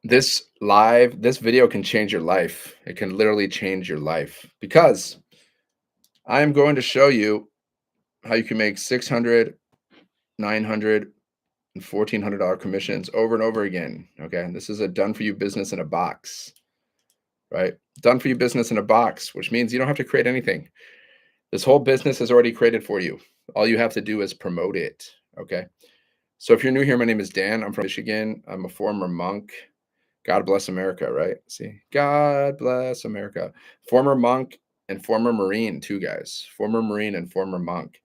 This video can change your life. It can literally change your life because I am going to show you how you can make 600, 900, and $1,400 commissions over and over again. Okay. This is a done for you business in a box, right? Done for you business in a box, which means you don't have to create anything. This whole business is already created for you. All you have to do is promote it. Okay. So if you're new here, my name is Dan. I'm from Michigan. I'm a former monk. God bless America, right? See, God bless America. Former monk and former Marine, two guys, former Marine and former monk.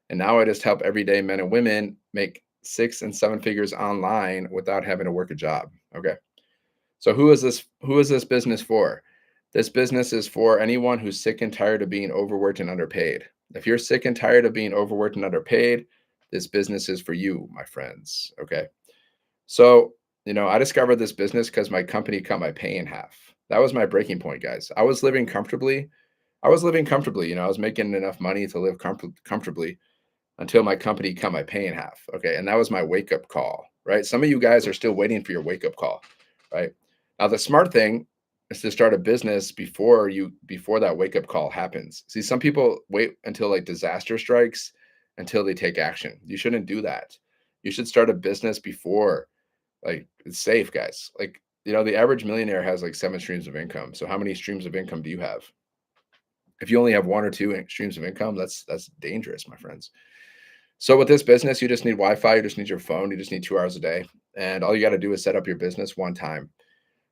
And now I just help everyday men and women make 6 and 7 figures online without having to work a job. Okay. So who is this? Who is this business for? This business is for anyone who's sick and tired of being overworked and underpaid. If you're sick and tired of being overworked and underpaid, this business is for you, my friends. Okay. So, I discovered this business because my company cut my pay in half. That was my breaking point, guys. I was living comfortably. I was living comfortably. I was making enough money to live comfortably until my company cut my pay in half. Okay. And that was my wake up call, right? Some of you guys are still waiting for your wake up call, right? Now, the smart thing is to start a business before that wake up call happens. See, some people wait until like disaster strikes until they take action. You shouldn't do that. You should start a business before, like, it's safe, guys. Like, the average millionaire has like 7 streams of income. So how many streams of income do you have? If you only have 1 or 2 streams of income, that's dangerous, my friends. So with this business, you just need Wi-Fi, you just need your phone, you just need 2 hours a day. And all you got to do is set up your business one time.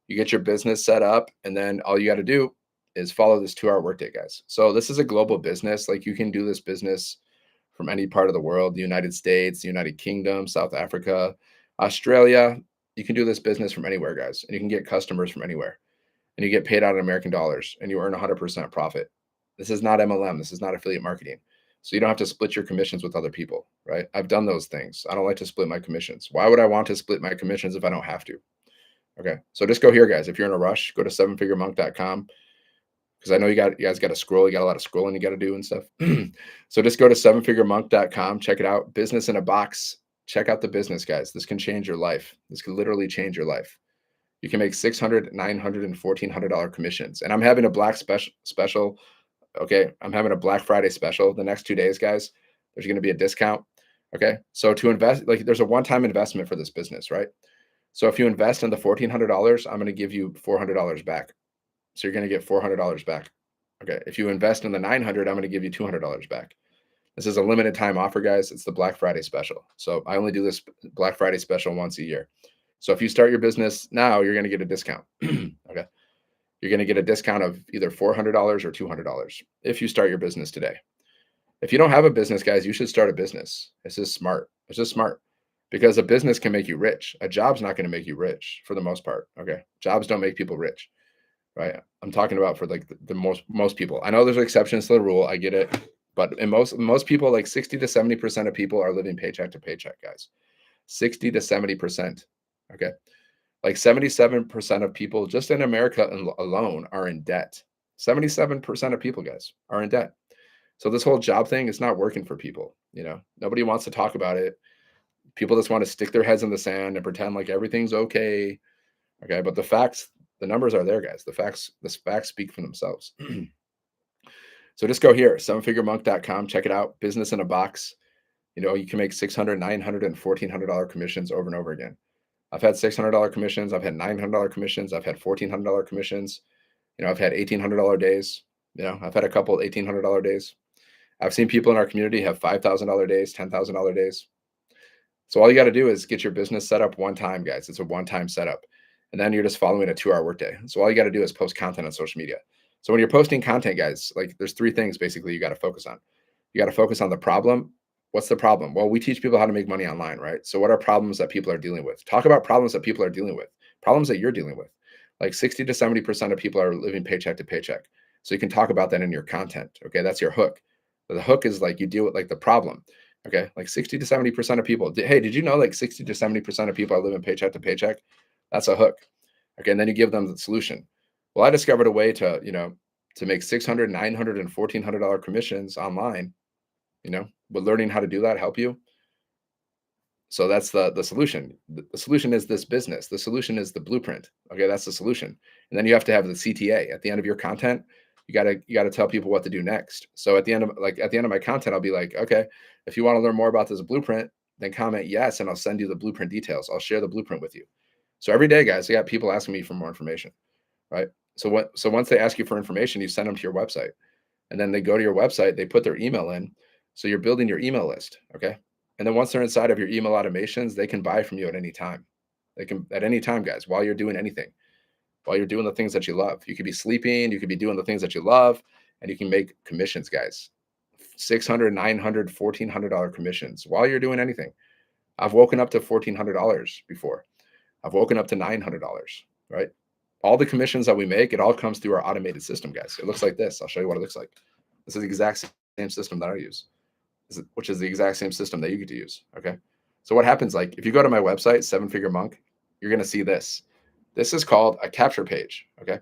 You get your business set up, and then all you got to do is follow this 2-hour workday, guys. So this is a global business. Like, you can do this business from any part of the world, the United States, the United Kingdom, South Africa, Australia. You can do this business from anywhere, guys. And you can get customers from anywhere. And you get paid out in American dollars, and you earn 100% profit. This is not MLM. This is not affiliate marketing. So you don't have to split your commissions with other people, right? I've done those things. I don't like to split my commissions. Why would I want to split my commissions if I don't have to? Okay. So just go here, guys. If you're in a rush, go to sevenfiguremonk.com, because I know you guys got to scroll. You got a lot of scrolling you got to do and stuff. So just go to sevenfiguremonk.com. Check it out. Business in a box. Check out the business, guys. This can change your life. This can literally change your life. You can make 600, 900, and $1,400 commissions. And I'm having a black special. Okay. I'm having a Black Friday special the next 2 days, guys. There's going to be a discount. Okay. So to invest, like, there's a one-time investment for this business, right? So if you invest in the $1,400, I'm going to give you $400 back. So you're going to get $400 back. Okay. If you invest in the 900, I'm going to give you $200 back. This is a limited time offer, guys. It's the Black Friday special. So I only do this Black Friday special once a year. So if you start your business now, you're going to get a discount. Okay. You're going to get a discount of either $400 or $200 if you start your business today. If you don't have a business, guys, you should start a business. It's just smart. It's just smart, because a business can make you rich. A job's not going to make you rich for the most part. Okay. Jobs don't make people rich, right? I'm talking about for like the most people. I know there's exceptions to the rule. I get it. But in most people, like 60 to 70% of people are living paycheck to paycheck, guys. 60 to 70%. Okay. Like 77% of people just in America alone are in debt. 77% of people, guys, are in debt. So this whole job thing is not working for people. Nobody wants to talk about it. People just want to stick their heads in the sand and pretend like everything's okay. Okay. But the numbers are there, guys. The facts speak for themselves. So just go here, sevenfiguremonk.com. Check it out. Business in a box. You can make 600, 900, and $1,400 commissions over and over again. I've had $600 commissions. I've had $900 commissions. I've had $1,400 commissions. I've had $1,800 days. I've had a couple $1,800 days. I've seen people in our community have $5,000 days, $10,000 days. So all you got to do is get your business set up one time, guys. It's a one-time setup. And then you're just following a 2-hour workday. So all you got to do is post content on social media. So when you're posting content, guys, like, there's 3 things basically you got to focus on. You got to focus on the problem. What's the problem? Well, we teach people how to make money online, right? So what are problems that people are dealing with? Talk about problems that people are dealing with, problems that you're dealing with. Like 60 to 70% of people are living paycheck to paycheck. So you can talk about that in your content. Okay. That's your hook. The hook is like, you deal with like the problem. Okay. Like 60 to 70% of people. Hey, did you know like 60 to 70% of people are living paycheck to paycheck? That's a hook. Okay. And then you give them the solution. Well, I discovered a way to, to make 600, 900, and $1,400 commissions online. Would learning how to do that help you? So that's the solution. The solution is this business. The solution is the blueprint. Okay, that's the solution. And then you have to have the CTA at the end of your content. You gotta tell people what to do next. So at the end of my content, I'll be like, okay, if you want to learn more about this blueprint, then comment yes, and I'll send you the blueprint details. I'll share the blueprint with you. So every day, guys, I got people asking me for more information, right? So once they ask you for information, you send them to your website, and then they go to your website, they put their email in. So you're building your email list, okay? And then once they're inside of your email automations, they can buy from you at any time. They can at any time, guys, while you're doing anything, while you're doing the things that you love. You could be sleeping, you could be doing the things that you love, and you can make commissions, guys. 600, 900, $1,400 commissions while you're doing anything. I've woken up to $1,400 before. I've woken up to $900, right? All the commissions that we make, it all comes through our automated system, guys. It looks like this. I'll show you what it looks like. This is the exact same system that I use, which is the exact same system that you get to use. Okay. So what happens, like if you go to my website, Seven Figure Monk, you're going to see this. This is called a capture page. Okay.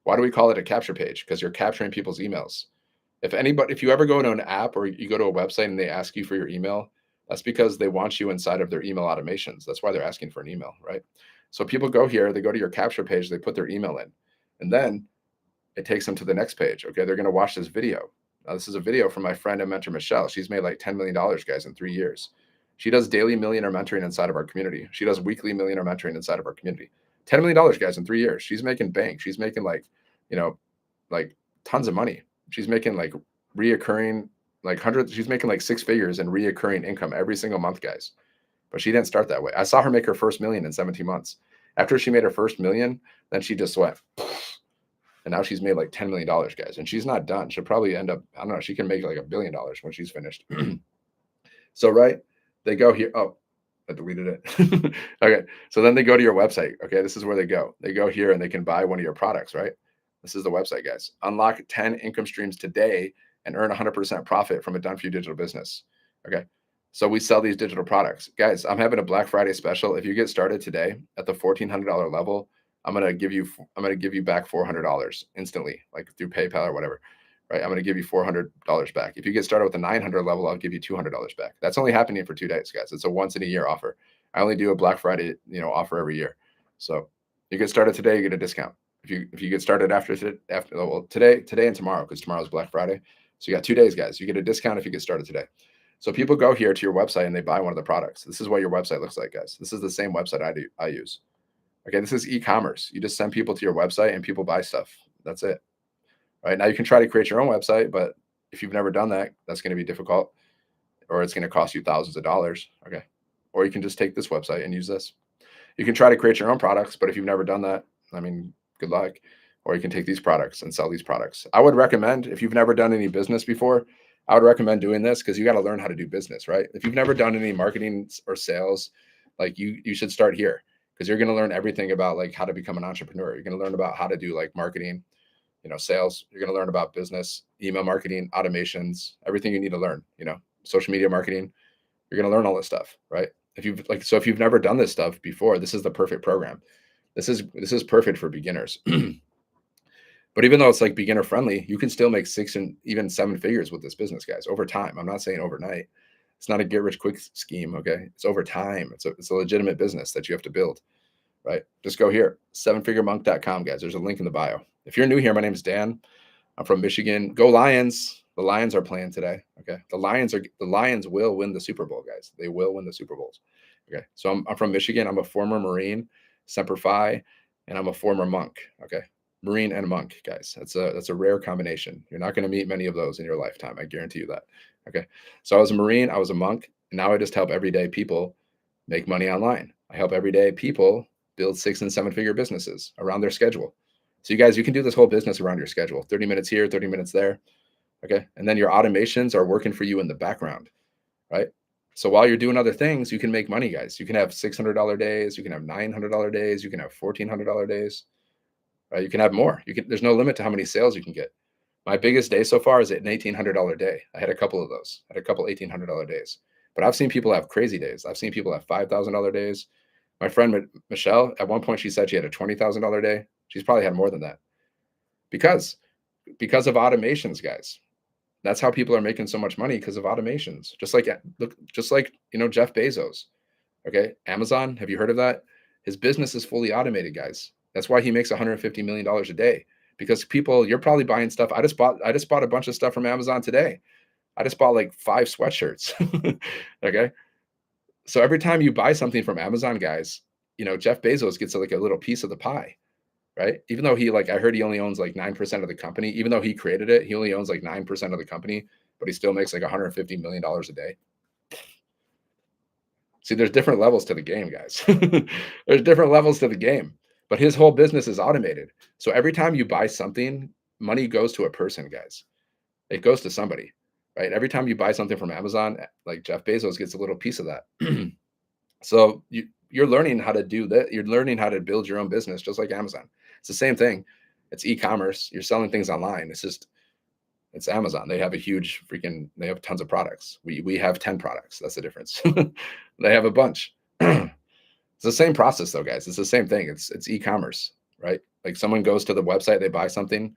Why do we call it a capture page? Because you're capturing people's emails. If you ever go to an app or you go to a website and they ask you for your email, that's because they want you inside of their email automations. That's why they're asking for an email, right? So people go here, they go to your capture page, they put their email in, and then it takes them to the next page. Okay, they're going to watch this video. Now, this is a video from my friend and mentor, Michelle. She's made like $10 million, guys, in 3 years. She does daily millionaire mentoring inside of our community. She does weekly millionaire mentoring inside of our community. $10 million, guys, in 3 years. She's making bank. She's making you know, like tons of money. She's making like reoccurring, like hundreds. She's making like six figures in reoccurring income every single month, guys. But she didn't start that way. I saw her make her first million in 17 months. After she made her first million, then she just went, and now she's made like $10 million, guys. And she's not done. She'll probably end up, I don't know, she can make like $1 billion when she's finished. So, right, they go here. Oh, I deleted it. Okay. So then they go to your website. Okay. This is where they go. They go here and they can buy one of your products, right? This is the website, guys. Unlock 10 income streams today and earn 100% profit from a done for you digital business. Okay. So we sell these digital products. Guys, I'm having a Black Friday special. If you get started today at the $1,400 level, I'm gonna give you back $400 instantly, like through PayPal or whatever. Right? I'm gonna give you $400 back. If you get started with the 900 level, I'll give you $200 back. That's only happening for 2 days, guys. It's a once in a year offer. I only do a Black Friday, offer every year. So you get started today, you get a discount. If you get started after today and tomorrow, because tomorrow's Black Friday. So you got 2 days, guys. You get a discount if you get started today. So people go here to your website and they buy one of the products. This is what your website looks like, guys. This is the same website I use. Okay, this is e-commerce. You just send people to your website and people buy stuff. That's it. Right now, you can try to create your own website, but if you've never done that, that's going to be difficult, or it's going to cost you thousands of dollars. Okay, or you can just take this website and use this. You can try to create your own products, but if you've never done that, I mean, good luck. Or you can take these products and sell these products. I would recommend, if you've never done any business before, I would recommend doing this because you got to learn how to do business, right? If you've never done any marketing or sales, like you should start here because you're going to learn everything about like how to become an entrepreneur. You're going to learn about how to do like marketing, sales. You're going to learn about business, email marketing, automations, everything you need to learn, social media marketing. You're going to learn all this stuff, right? If you've never done this stuff before, this is the perfect program. This is perfect for beginners. But even though it's like beginner friendly, you can still make 6 and even 7 figures with this business, guys, over time. I'm not saying overnight. It's not a get rich quick scheme. Okay. It's over time. It's a legitimate business that you have to build, right? Just go here, sevenfiguremonk.com, guys. There's a link in the bio. If you're new here, my name is Dan. I'm from Michigan. Go Lions. The Lions are playing today. Okay. The Lions will win the Super Bowl, guys. They will win the Super Bowls. Okay. So I'm from Michigan. I'm a former Marine, Semper Fi, and I'm a former monk. Okay. Marine and monk, guys. That's a rare combination. You're not going to meet many of those in your lifetime. I guarantee you that. Okay. So I was a Marine, I was a monk, and now I just help everyday people make money online. I help everyday people build 6 and 7 figure businesses around their schedule. So you guys, you can do this whole business around your schedule. 30 minutes here, 30 minutes there. Okay. And then your automations are working for you in the background, right? So while you're doing other things, you can make money, guys. You can have $600 days, you can have $900 days, you can have $1,400 days. Right? You can have more. There's no limit to how many sales you can get. My biggest day so far is an $1,800 day. I had a couple of those. I had a couple $1,800 days. But I've seen people have crazy days. I've seen people have $5,000 days. My friend Michelle, at one point, she said she had a $20,000 day. She's probably had more than that because of automations, guys. That's how people are making so much money, because of automations. Just like Jeff Bezos. Okay. Amazon, have you heard of that? His business is fully automated, guys. That's why he makes $150 million a day. Because people, you're probably buying stuff. I just bought a bunch of stuff from Amazon today. I just bought like 5 sweatshirts. Okay. So every time you buy something from Amazon, guys, Jeff Bezos gets like a little piece of the pie, right? Even though I heard he only owns like 9% of the company. Even though he created it, he only owns like 9% of the company, but he still makes like $150 million a day. See, there's different levels to the game, guys. There's different levels to the game, but his whole business is automated. So every time you buy something, money goes to a person, guys. It goes to somebody, right? Every time you buy something from Amazon, like Jeff Bezos gets a little piece of that. So you're learning how to do that. You're learning how to build your own business, just like Amazon. It's the same thing. It's e-commerce. You're selling things online. It's Amazon. They have a huge they have tons of products. We have 10 products. That's the difference. They have a bunch. It's the same process though, guys. It's the same thing. It's e-commerce, right? Like someone goes to the website, they buy something.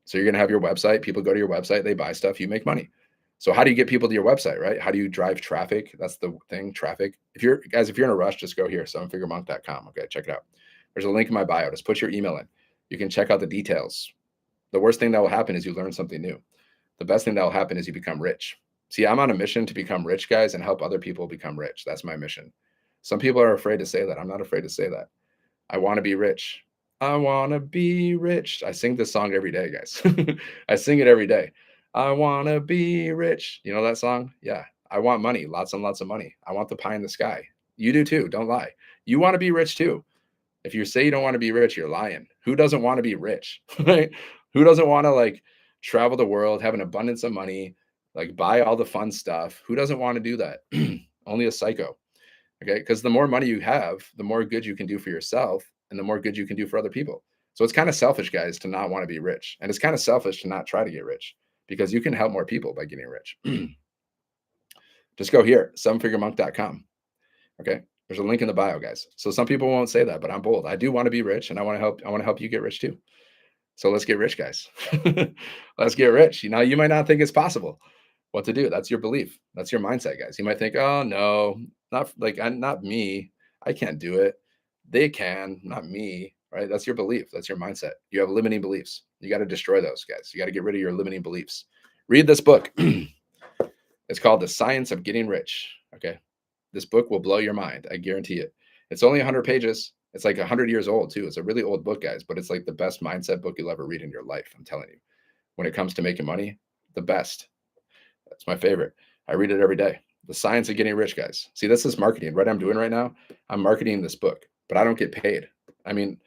So you're going to have your website. People go to your website, they buy stuff, you make money. So how do you get people to your website, right? How do you drive traffic? That's the thing, traffic. If you're in a rush, just go here, sevenfiguremonk.com. Okay, check it out. There's a link in my bio. Just put your email in. You can check out the details. The worst thing that will happen is you learn something new. The best thing that will happen is you become rich. See, I'm on a mission to become rich, guys, and help other people become rich. That's my mission. Some people are afraid to say that. I'm not afraid to say that. I want to be rich. I want to be rich. I sing this song every day, guys. I sing it every day. I want to be rich. You know that song? Yeah. I want money, lots and lots of money. I want the pie in the sky. You do too. Don't lie. You want to be rich too. If you say you don't want to be rich, you're lying. Who doesn't want to be rich? Right? Who doesn't want to like travel the world, have an abundance of money, like buy all the fun stuff? Who doesn't want to do that? Only a psycho. Okay. Because the more money you have, the more good you can do for yourself and the more good you can do for other people. So it's kind of selfish, guys, to not want to be rich. And it's kind of selfish to not try to get rich because you can help more people by getting rich. Just go here, sevenfiguremonk.com. Okay. There's a link in the bio, guys. So some people won't say that, but I'm bold. I do want to be rich and I want to help. I want to help you get rich too. So let's get rich, guys. Let's get rich. You might not think it's possible what to do. That's your belief. That's your mindset, guys. You might think, oh no, not me. I can't do it. They can, not me. Right? That's your belief. That's your mindset. You have limiting beliefs. You got to destroy those, guys. You got to get rid of your limiting beliefs. Read this book. It's called The Science of Getting Rich. Okay. This book will blow your mind. I guarantee it. It's only 100 pages. It's like 100 years old too. It's a really old book, guys, but it's like the best mindset book you'll ever read in your life. I'm telling you. When it comes to making money, the best. That's my favorite. I read it every day. The Science of Getting Rich, guys. See, this is marketing. What I'm doing right now, I'm marketing this book, but I don't get paid. I mean,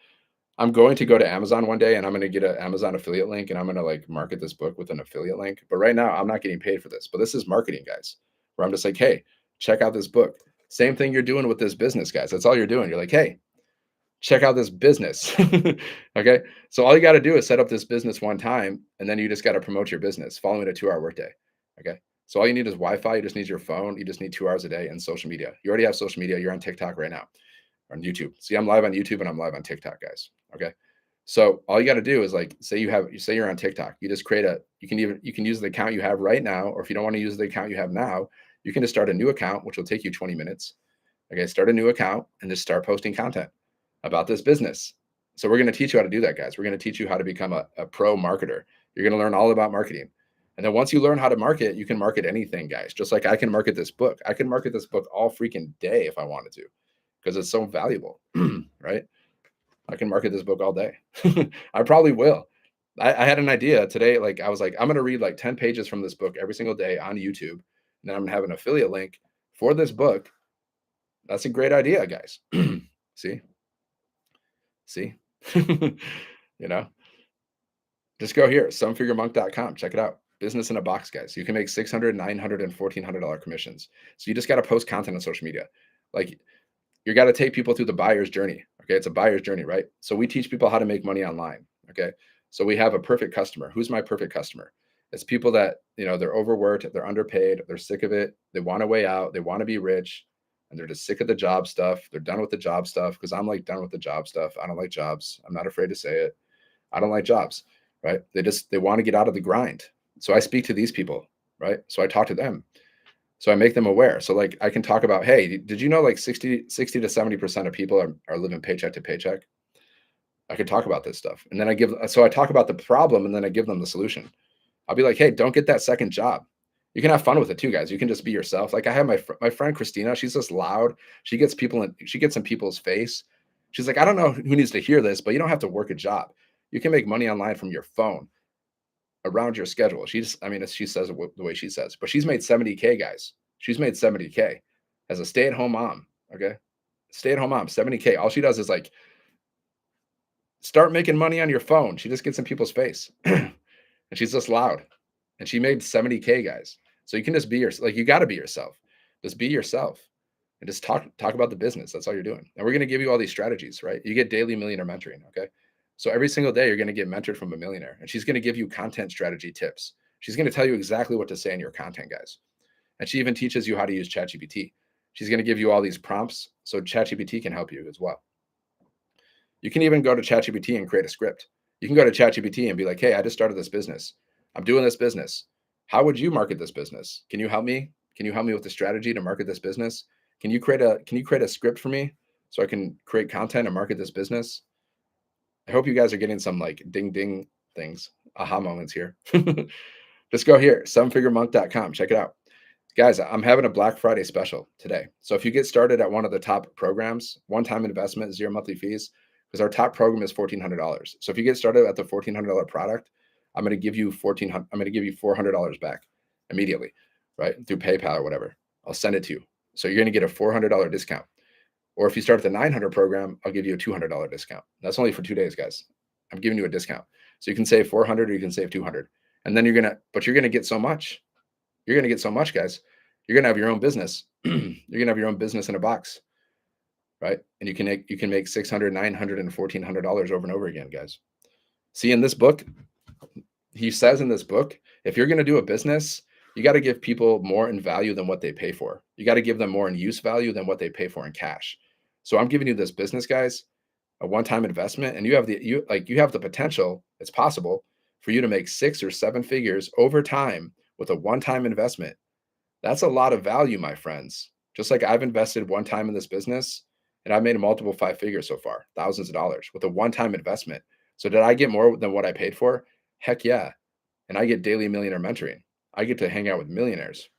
I'm going to go to Amazon one day and I'm going to get an Amazon affiliate link and I'm going to like market this book with an affiliate link. But right now, I'm not getting paid for this. But this is marketing, guys, where I'm just like, hey, check out this book. Same thing you're doing with this business, guys. That's all you're doing. You're like, hey, check out this business. Okay. So all you got to do is set up this business one time and then you just got to promote your business following a 2-hour workday. Okay. So all you need is Wi-Fi. You just need your phone. You just need 2 hours a day and social media. You already have social media. You're on TikTok right now, on YouTube. See, I'm live on YouTube and I'm live on TikTok, guys. Okay. So all you got to do is like, say you're on TikTok, you just you can use the account you have right now, or if you don't want to use the account you have now, you can just start a new account, which will take you 20 minutes. Okay. Start a new account and just start posting content about this business. So we're going to teach you how to do that, guys. We're going to teach you how to become a pro marketer. You're going to learn all about marketing. And then once you learn how to market, you can market anything, guys. Just like I can market this book. I can market this book all freaking day if I wanted to, because it's so valuable, right? I can market this book all day. I probably will. I had an idea today. Like I was like, I'm going to read like 10 pages from this book every single day on YouTube. And then I'm going to have an affiliate link for this book. That's a great idea, guys. See? See? You know, just go here, sevenfiguremonk.com. Check it out. Business in a box, guys. You can make $600, $900, and $1,400 commissions. So you just got to post content on social media. Like you got to take people through the buyer's journey. Okay. It's a buyer's journey, right? So we teach people how to make money online. Okay. So we have a perfect customer. Who's my perfect customer? It's people that, they're overworked, they're underpaid, they're sick of it. They want a way out. They want to be rich and they're just sick of the job stuff. They're done with the job stuff because I'm like done with the job stuff. I don't like jobs. I'm not afraid to say it. I don't like jobs, right? They want to get out of the grind. So I speak to these people, right? So I talk to them. So I make them aware. So like I can talk about, hey, did you know like 60 to 70% of people are living paycheck to paycheck? I could talk about this stuff. And then I talk about the problem and then I give them the solution. I'll be like, hey, don't get that second job. You can have fun with it too, guys. You can just be yourself. Like I have my friend Christina. She's just loud. She gets in people's face. She's like, I don't know who needs to hear this, but you don't have to work a job. You can make money online from your phone around your schedule. I mean, she says it the way she says, but she's made 70K, guys. She's made 70K as a stay-at-home mom. Okay, stay-at-home mom, 70K. All she does is like start making money on your phone. She just gets in people's face, and she's just loud. And she made 70K, guys. So you can just be you got to be yourself. Just be yourself and just talk about the business. That's all you're doing. And we're going to give you all these strategies, right? You get daily millionaire mentoring, okay? So every single day you're going to get mentored from a millionaire, and she's going to give you content strategy tips. She's going to tell you exactly what to say in your content, guys. And she even teaches you how to use ChatGPT. She's going to give you all these prompts so ChatGPT can help you as well. You can even go to ChatGPT and create a script. You can go to ChatGPT and be like, hey, I just started this business. I'm doing this business. How would you market this business? Can you help me? Can you help me with the strategy to market this business? Can you create a script for me so I can create content and market this business? I hope you guys are getting some like ding ding things, aha moments here. Just go here, sevenfiguremonk.com. Check it out. Guys, I'm having a Black Friday special today. So if you get started at one of the top programs, one-time investment, zero monthly fees, because our top program is $1,400. So if you get started at the $1,400 product, I'm going to give you $400 back immediately, right? Through PayPal or whatever. I'll send it to you. So you're going to get a $400 discount. Or if you start at the 900 program, I'll give you a $200 discount. That's only for 2 days, guys. I'm giving you a discount. So you can save 400 or you can save 200. And then you're going to get so much. You're going to get so much, guys. You're going to have your own business. You're going to have your own business in a box, right? And you can make $600, $900, and $1,400 over and over again, guys. See, in this book, he says in this book, if you're going to do a business, you got to give people more in value than what they pay for. You got to give them more in use value than what they pay for in cash. So I'm giving you this business, guys, a one-time investment, and you have the potential. It's possible for you to make 6 or 7 figures over time with a one-time investment. That's a lot of value, my friends. Just like I've invested one time in this business and I've made multiple 5 figures so far, thousands of dollars with a one-time investment. So did I get more than what I paid for? Heck yeah. And I get daily millionaire mentoring. I get to hang out with millionaires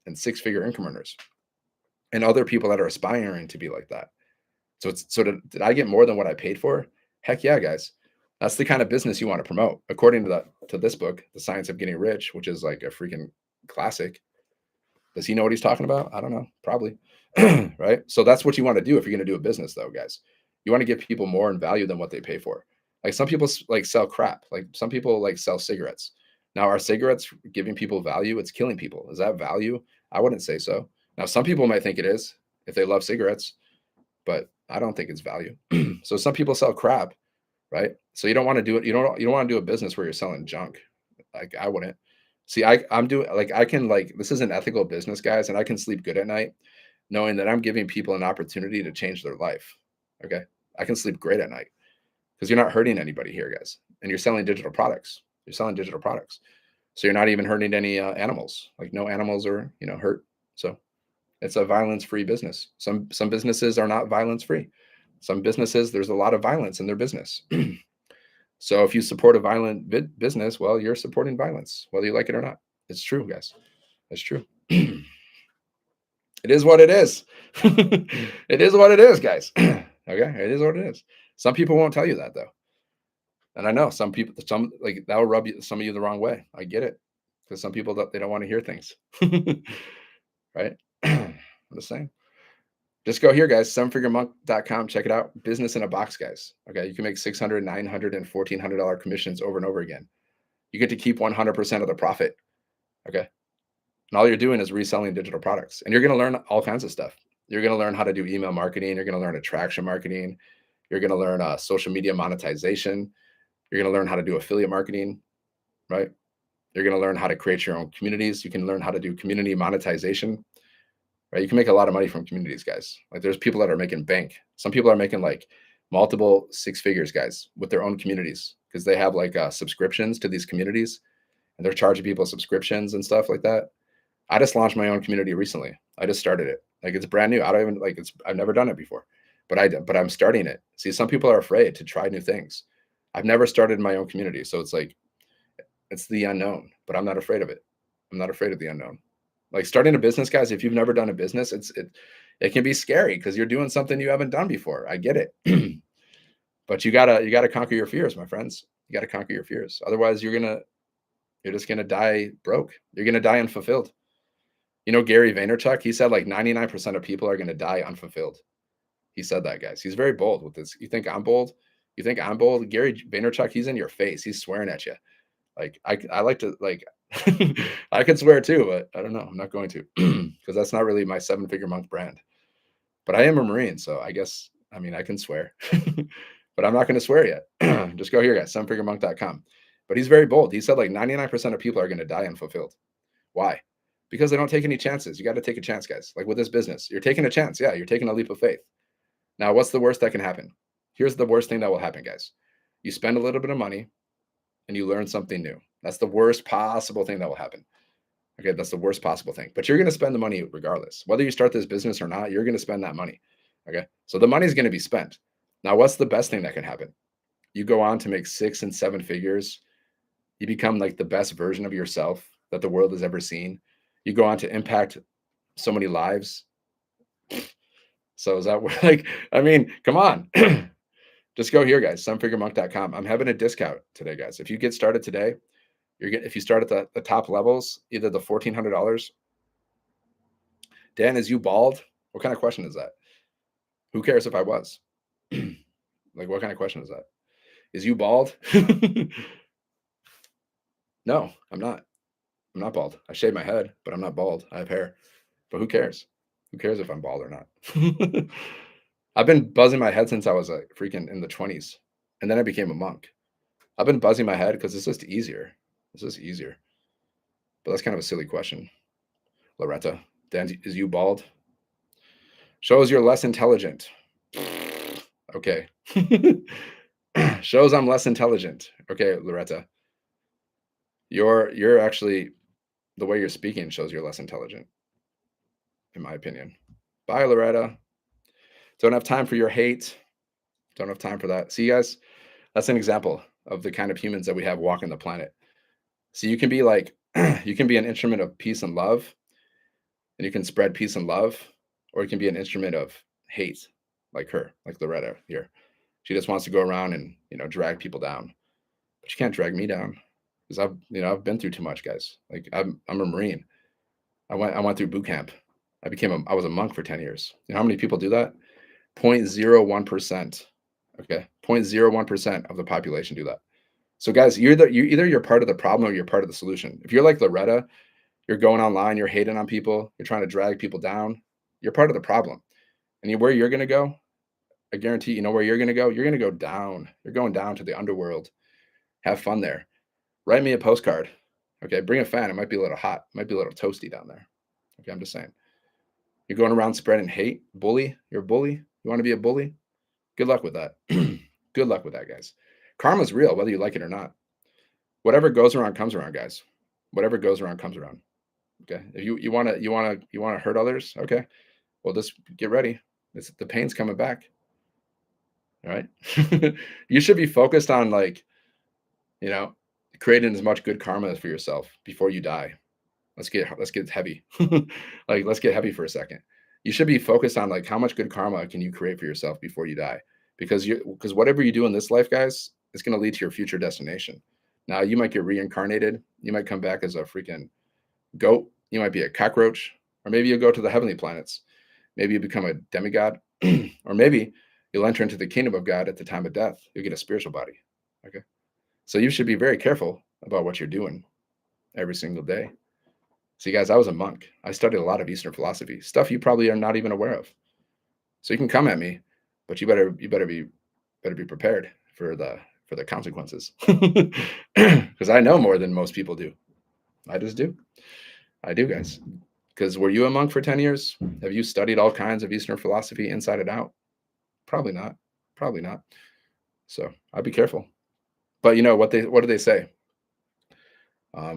and 6-figure income earners and other people that are aspiring to be like that. So did I get more than what I paid for? Heck yeah, guys. That's the kind of business you want to promote. According to this book, The Science of Getting Rich, which is like a freaking classic. Does he know what he's talking about? I don't know. Probably. Right? So that's what you want to do if you're going to do a business though, guys. You want to give people more in value than what they pay for. Like some people like sell crap. Like some people like sell cigarettes. Now, are cigarettes giving people value? It's killing people. Is that value? I wouldn't say so. Now, some people might think it is if they love cigarettes, but I don't think it's value. So some people sell crap, right? So you don't want to do it. You don't want to do a business where you're selling junk. Like I wouldn't. See, I'm doing like I can like this is an ethical business, guys, and I can sleep good at night knowing that I'm giving people an opportunity to change their life. Okay. I can sleep great at night because you're not hurting anybody here, guys. And you're selling digital products. You're selling digital products. So you're not even hurting any animals. Like no animals are, hurt. So it's a violence-free business. Some businesses are not violence-free. Some businesses, there's a lot of violence in their business. So if you support a violent business, well, you're supporting violence, whether you like it or not. It's true, guys. It's true. It is what it is. It is what it is, guys. Okay, it is what it is. Some people won't tell you that though. And I know some people, like that'll rub some of you the wrong way. I get it. Because some people they don't want to hear things. Right? I'm just saying. Just go here, guys, sevenfiguremonk.com. Check it out. Business in a box, guys. Okay. You can make $600, $900, and $1,400 commissions over and over again. You get to keep 100% of the profit. Okay. And all you're doing is reselling digital products. And you're going to learn all kinds of stuff. You're going to learn how to do email marketing. You're going to learn attraction marketing. You're going to learn social media monetization. You're going to learn how to do affiliate marketing, right? You're going to learn how to create your own communities. You can learn how to do community monetization, right? You can make a lot of money from communities, guys. Like there's people that are making bank. Some people are making like multiple 6 figures, guys, with their own communities because they have like subscriptions to these communities and they're charging people subscriptions and stuff like that. I just launched my own community recently. I just started it. Like it's brand new. I don't even like it's. I've never done it before, but I'm starting it. See, some people are afraid to try new things. I've never started my own community, so it's like it's the unknown. But I'm not afraid of it. I'm not afraid of the unknown. Like starting a business, guys. If you've never done a business, it can be scary because you're doing something you haven't done before. I get it, but you gotta conquer your fears, my friends. You gotta conquer your fears. Otherwise, you're just gonna die broke. You're gonna die unfulfilled. You know, Gary Vaynerchuk, he said like 99% of people are going to die unfulfilled. He said that, guys. He's very bold with this. You think I'm bold? You think I'm bold? Gary Vaynerchuk, he's in your face. He's swearing at you. Like I like to like I could swear too, but I don't know. I'm not going to because that's not really my seven-figure month brand. But I am a Marine, so I guess I mean I can swear. But I'm not going to swear yet. Just go here, guys, sevenfiguremonk.com. But he's very bold. He said like 99% of people are going to die unfulfilled. Why? Because they don't take any chances. You got to take a chance, guys. Like with this business, you're taking a chance. Yeah, you're taking a leap of faith. Now, what's the worst that can happen? Here's the worst thing that will happen, guys. You spend a little bit of money and you learn something new. That's the worst possible thing that will happen. Okay, that's the worst possible thing. But you're going to spend the money regardless. Whether you start this business or not, you're going to spend that money. Okay, so the money is going to be spent. Now, what's the best thing that can happen? You go on to make 6 and 7 figures. You become like the best version of yourself that the world has ever seen. You go on to impact so many lives. So is that like, I mean, come on. Just go here, guys, sevenfiguremonk.com. I'm having a discount today, guys. If you get started today, you're getting, if you start at the top levels, either the $1,400. Dan, is you bald? What kind of question is that? Who cares if I was? Like, what kind of question is that? Is you bald? No, I'm not. I'm not bald. I shave my head, but I'm not bald. I have hair. But who cares? Who cares if I'm bald or not? I've been buzzing my head since I was like freaking in the 20s. And then I became a monk. I've been buzzing my head because it's just easier. It's just easier. But that's kind of a silly question. Loretta, Dan, is you bald? Shows you're less intelligent. Okay. Shows I'm less intelligent. Okay, Loretta. You're actually the way you're speaking shows you're less intelligent, in my opinion. Bye, Loretta. Don't have time for your hate. Don't have time for that. See, guys, that's an example of the kind of humans that we have walking the planet. So you can be like, you can be an instrument of peace and love, and you can spread peace and love, or you can be an instrument of hate, like her, like Loretta here. She just wants to go around and drag people down, but you can't drag me down because I've been through too much, guys. Like I'm a Marine. I went through boot camp. I was a monk for 10 years. You know how many people do that? 0.01%. Okay, 0.01% of the population do that. So, guys, you're part of the problem or you're part of the solution. If you're like Loretta, you're going online, you're hating on people, you're trying to drag people down. You're part of the problem. And where you're going to go, I guarantee you know where you're going to go. You're going to go down. You're going down to the underworld. Have fun there. Write me a postcard. Okay, bring a fan. It might be a little hot. It might be a little toasty down there. Okay, I'm just saying. You're going around spreading hate, bully. You're a bully. You want to be a bully? Good luck with that. Good luck with that, guys. Karma's real, whether you like it or not. Whatever goes around comes around, guys. Whatever goes around comes around. Okay. If you wanna hurt others, okay. Well, just get ready. The pain's coming back. All right. You should be focused on you know, creating as much good karma for yourself before you die. Let's get heavy. Like let's get heavy for a second. You should be focused on like how much good karma can you create for yourself before you die, because whatever you do in this life, guys, it's going to lead to your future destination. Now you might get reincarnated. You might come back as a freaking goat. You might be a cockroach, or maybe you'll go to the heavenly planets. Maybe you become a demigod, or maybe you'll enter into the kingdom of God at the time of death. You'll get a spiritual body. Okay, so you should be very careful about what you're doing every single day. See, guys, I was a monk. I studied a lot of Eastern philosophy, stuff you probably are not even aware of. So you can come at me, but you better be prepared for the consequences, because I know more than most people do. I just do. I do, guys. Because were you a monk for 10 years? Have you studied all kinds of Eastern philosophy inside and out? Probably not. Probably not. So I'd be careful. But what do they say?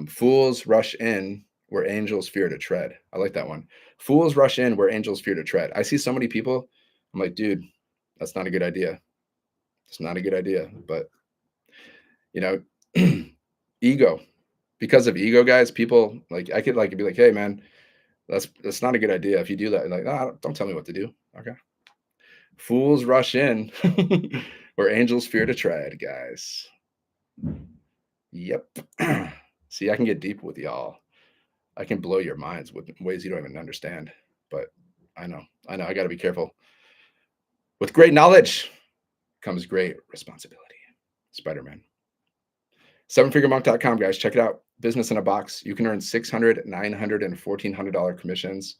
Fools rush in where angels fear to tread. I like that one. Fools rush in where angels fear to tread. I see so many people. I'm like, dude, that's not a good idea. It's not a good idea. But you know, ego. Because of ego, guys, people like I could like be like, hey man, that's not a good idea. If you do that, like, nah, don't tell me what to do. Okay. Fools rush in where angels fear to tread, guys. Yep. See, I can get deep with y'all. I can blow your minds with ways you don't even understand. But I know, I got to be careful. With great knowledge comes great responsibility. Spider Man. Sevenfiguremonk.com, guys. Check it out. Business in a box. You can earn $600, $900, and $1,400 commissions.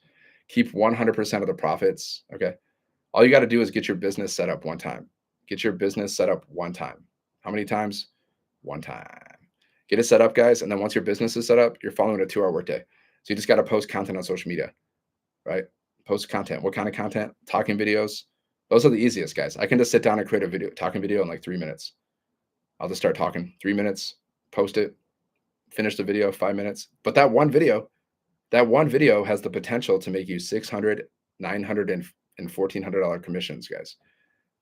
Keep 100% of the profits. Okay. All you got to do is get your business set up one time. Get your business set up one time. How many times? One time. Get it set up, guys. And then once your business is set up, you're following a 2-hour workday. So you just got to post content on social media, right? Post content. What kind of content? Talking videos. Those are the easiest, guys. I can just sit down and create a video, talking video in like 3 minutes. I'll just start talking. 3 minutes, post it, finish the video, 5 minutes. But that one video has the potential to make you $600, $900, and $1,400 commissions, guys.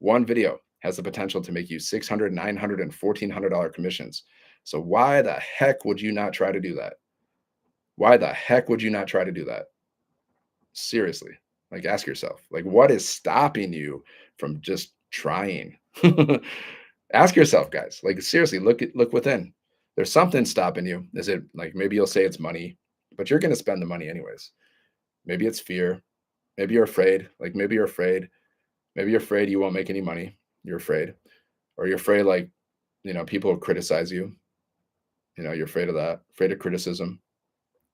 One video has the potential to make you $600, $900, and $1,400 commissions. So why the heck would you not try to do that? Why the heck would you not try to do that? Seriously, like ask yourself, like what is stopping you from just trying? Ask yourself, guys. Like seriously, look within. There's something stopping you. Is it like maybe you'll say it's money, but you're going to spend the money anyways. Maybe it's fear. Maybe you're afraid. Like maybe you're afraid. Maybe you're afraid you won't make any money. You're afraid, or you're afraid like people will criticize you. You're afraid of that. Afraid of criticism.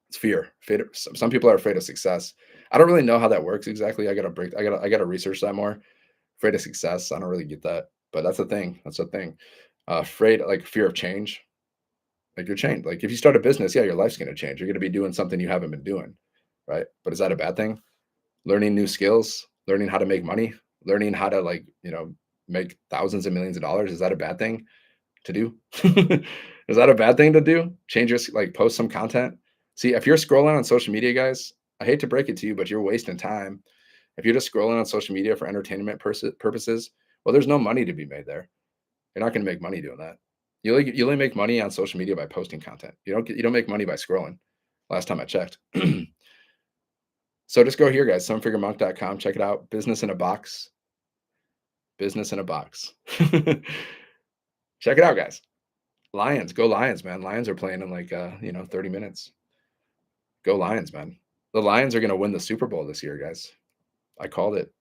It's fear. Some people are afraid of success. I don't really know how that works exactly. I gotta research that more. Afraid of success. I don't really get that, but that's a thing. That's a thing. Afraid, like fear of change. Like you're changed. Like if you start a business, yeah, your life's gonna change. You're gonna be doing something you haven't been doing, right? But is that a bad thing? Learning new skills, learning how to make money, learning how to make thousands of millions of dollars. Is that a bad thing to do? Is that a bad thing to do? Change your post some content. See, if you're scrolling on social media, guys, I hate to break it to you, but you're wasting time. If you're just scrolling on social media for entertainment purposes, well, there's no money to be made there. You're not going to make money doing that. You only make money on social media by posting content. You don't make money by scrolling. Last time I checked. So just go here, guys. Sevenfiguremonk.com. Check it out. Business in a box. Business in a box. Check it out, guys. Lions, go Lions, man. Lions are playing in 30 minutes. Go Lions, man. The Lions are going to win the Super Bowl this year, guys. I called it.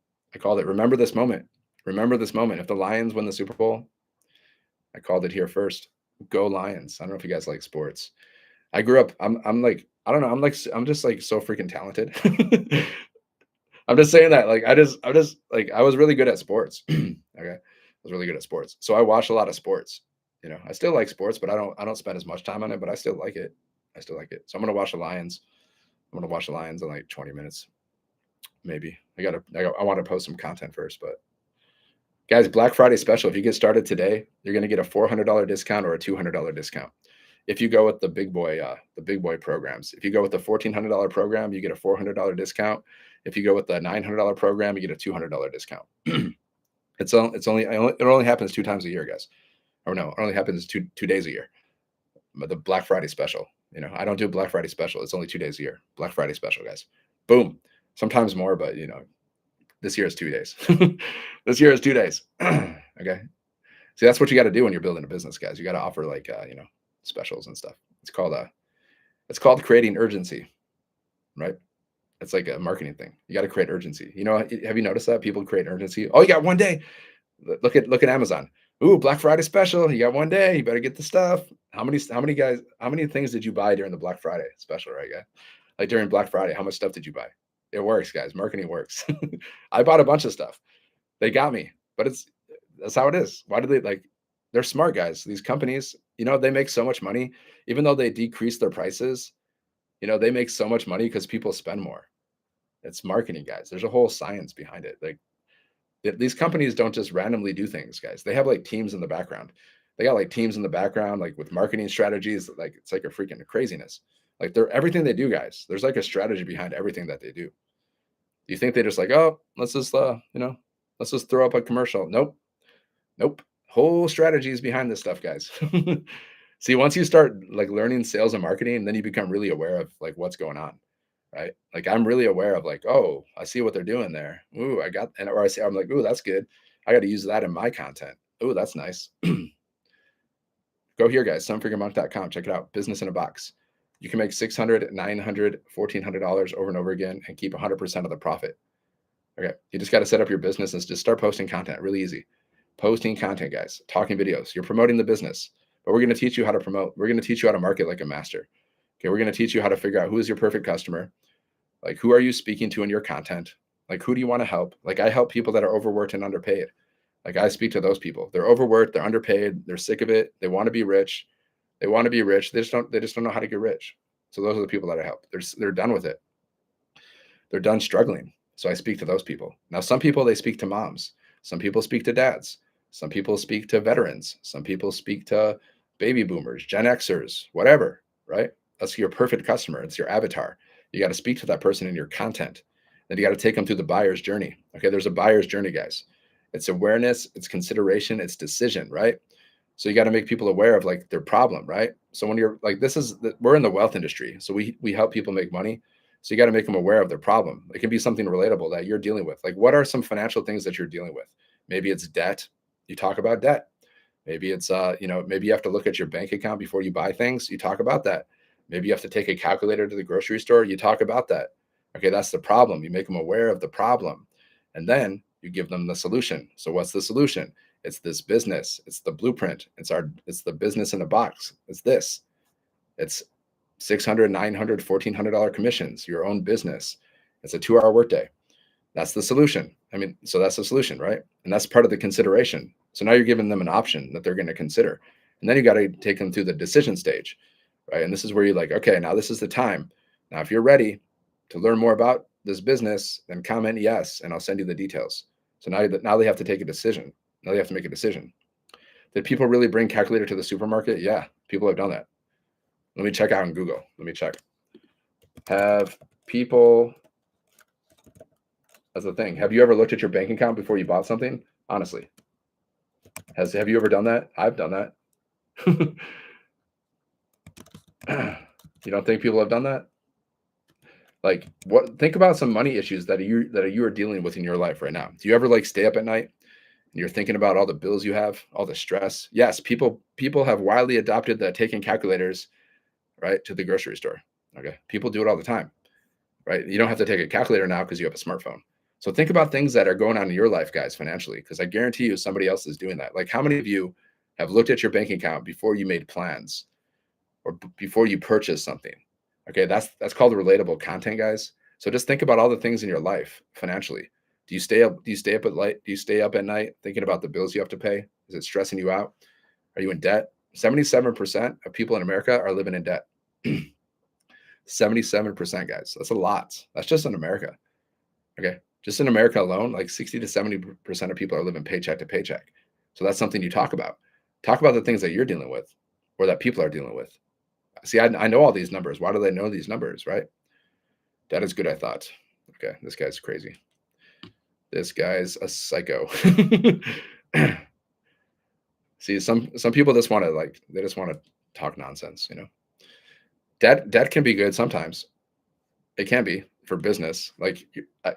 Remember this moment. Remember this moment. If the Lions win the Super Bowl, I called it here first. Go Lions. I don't know if you guys like sports. I grew up. I'm like, I don't know. I'm just like so freaking talented. I'm just saying that. I was really good at sports. Okay. I was really good at sports. So I watched a lot of sports. I still like sports, but I don't spend as much time on it, but I still like it. So I'm gonna watch the Lions. I'm gonna watch the Lions in like 20 minutes. Maybe. I want to post some content first, but guys, Black Friday special. If you get started today, you're gonna get a $400 discount or a $200 discount. If you go with the big boy programs. If you go with the $1,400 program, you get a $400 discount. If you go with the $900 program, you get a $200 discount. It only happens 2 times a year, guys. Or no, it only happens two days a year. But the Black Friday special, I don't do Black Friday special. It's only 2 days a year. Black Friday special, guys. Boom. Sometimes more, but this year is 2 days. This year is 2 days. Okay. See, that's what you got to do when you're building a business, guys. You got to offer specials and stuff. It's called creating urgency, right? It's like a marketing thing. You got to create urgency. Have you noticed that people create urgency? Oh, you got 1 day. Look at Amazon. Ooh, Black Friday special. You got 1 day. You better get the stuff. How many things did you buy during the Black Friday special, right, guy? Like during Black Friday, how much stuff did you buy? It works, guys. Marketing works. I bought a bunch of stuff. They got me, but that's how it is. Why do they they're smart, guys. These companies, they make so much money, even though they decrease their prices, they make so much money because people spend more. It's marketing, guys. There's a whole science behind it. These companies don't just randomly do things, guys. They have teams in the background. They got teams in the background, with marketing strategies. It's like a freaking craziness. Like they're everything they do, guys. There's like a strategy behind everything that they do. Do you think they just like, oh, let's just let's just throw up a commercial? Nope. Nope. Whole strategies behind this stuff, guys. See, once you start like learning sales and marketing, then you become really aware of like what's going on, right? Like I'm really aware of like, oh, I see what they're doing there. Ooh, I got, and or I see, I'm like, ooh, that's good. I got to use that in my content. Ooh, that's nice. Go here, guys, sevenfiguremonk.com. Check it out. Business in a box. You can make 600, 900, $1,400 over and over again and keep 100% of the profit. Okay. You just got to set up your business and just start posting content. Really easy. Posting content, guys, talking videos. You're promoting the business, but we're going to teach you how to promote. We're going to teach you how to market like a master. Okay. We're going to teach you how to figure out who is your perfect customer. Like, who are you speaking to in your content? Like, who do you want to help? Like, I help people that are overworked and underpaid. Like, I speak to those people. They're overworked, they're underpaid, they're sick of it. They want to be rich. They want to be rich. They just don't know how to get rich. So those are the people that I help. They're done with it. They're done struggling. So I speak to those people. Now, some people, they speak to moms. Some people speak to dads. Some people speak to veterans. Some people speak to baby boomers, Gen Xers, whatever, right? That's your perfect customer. It's your avatar. You got to speak to that person in your content. Then you got to take them through the buyer's journey. Okay, there's a buyer's journey, guys. It's awareness, it's consideration, it's decision, right? So you got to make people aware of like their problem, right? So when you're like, we're in the wealth industry, so we help people make money. So you got to make them aware of their problem. It can be something relatable that you're dealing with. Like, what are some financial things that you're dealing with? Maybe it's debt. You talk about debt. Maybe it's maybe you have to look at your bank account before you buy things. You talk about that. Maybe you have to take a calculator to the grocery store. You talk about that. Okay, that's the problem. You make them aware of the problem, and then you give them the solution. So what's the solution? It's this business. It's the blueprint. It's the business in a box. It's this. It's 600, 900, $1,400 commissions, your own business. It's a 2-hour workday. That's the solution. I mean, so that's the solution, right? And that's part of the consideration. So now you're giving them an option that they're going to consider. And then you got to take them through the decision stage, right? And this is where you're like, okay, now this is the time. Now, if you're ready to learn more about this business, then comment yes, and I'll send you the details. So now they have to take a decision. Now they have to make a decision. Did people really bring calculator to the supermarket? Yeah, people have done that. Let me check out on Google. Let me check. Have people, that's the thing. Have you ever looked at your bank account before you bought something? Honestly, have you ever done that? I've done that. You don't think people have done that? Like, what? Think about some money issues that you are dealing with in your life right now. Do you ever like stay up at night and you're thinking about all the bills you have, all the stress? Yes, people have widely adopted the taking calculators, right, to the grocery store. Okay, people do it all the time, right? You don't have to take a calculator now because you have a smartphone. So think about things that are going on in your life, guys, financially, because I guarantee you somebody else is doing that. Like, how many of you have looked at your bank account before you made plans or before you purchased something? Okay, that's called relatable content, guys. So just think about all the things in your life financially. Do you stay up? Do you stay up at night? Do you stay up at night thinking about the bills you have to pay? Is it stressing you out? Are you in debt? 77% of people in America are living in debt. 77%, guys. That's a lot. That's just in America. Okay. Just in America alone, like 60 to 70% of people are living paycheck to paycheck. So that's something you talk about. Talk about the things that you're dealing with or that people are dealing with. See, I know all these numbers. Why do they know these numbers, right? That is good, I thought. Okay, this guy's crazy. This guy's a psycho. See, some people just want to they just want to talk nonsense, you know. Debt can be good sometimes. It can be for business. Like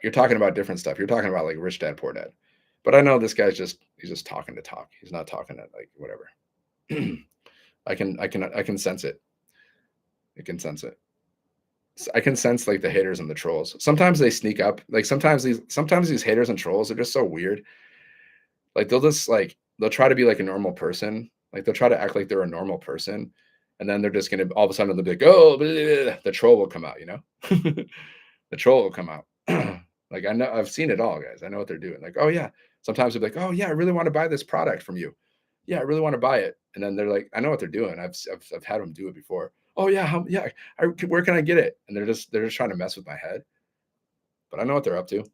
you're talking about different stuff. You're talking about like rich dad, poor dad. But I know this guy's he's just talking to talk. He's not talking to like whatever. I can sense it. I can sense it. I can sense like the haters and the trolls. Sometimes they sneak up. Like sometimes these haters and trolls are just so weird. Like they'll try to be like a normal person. Like they'll try to act like they're a normal person, and then they're just gonna all of a sudden they'll be like, oh, blah, blah, blah. The troll will come out. You know, the troll will come out. Like I know I've seen it all, guys. I know what they're doing. Like, oh yeah. Sometimes they'll be like, oh yeah, I really want to buy this product from you. Yeah, I really want to buy it. And then they're like, I know what they're doing. I've had them do it before. Oh yeah, yeah. Where can I get it? And they're just trying to mess with my head. But I know what they're up to.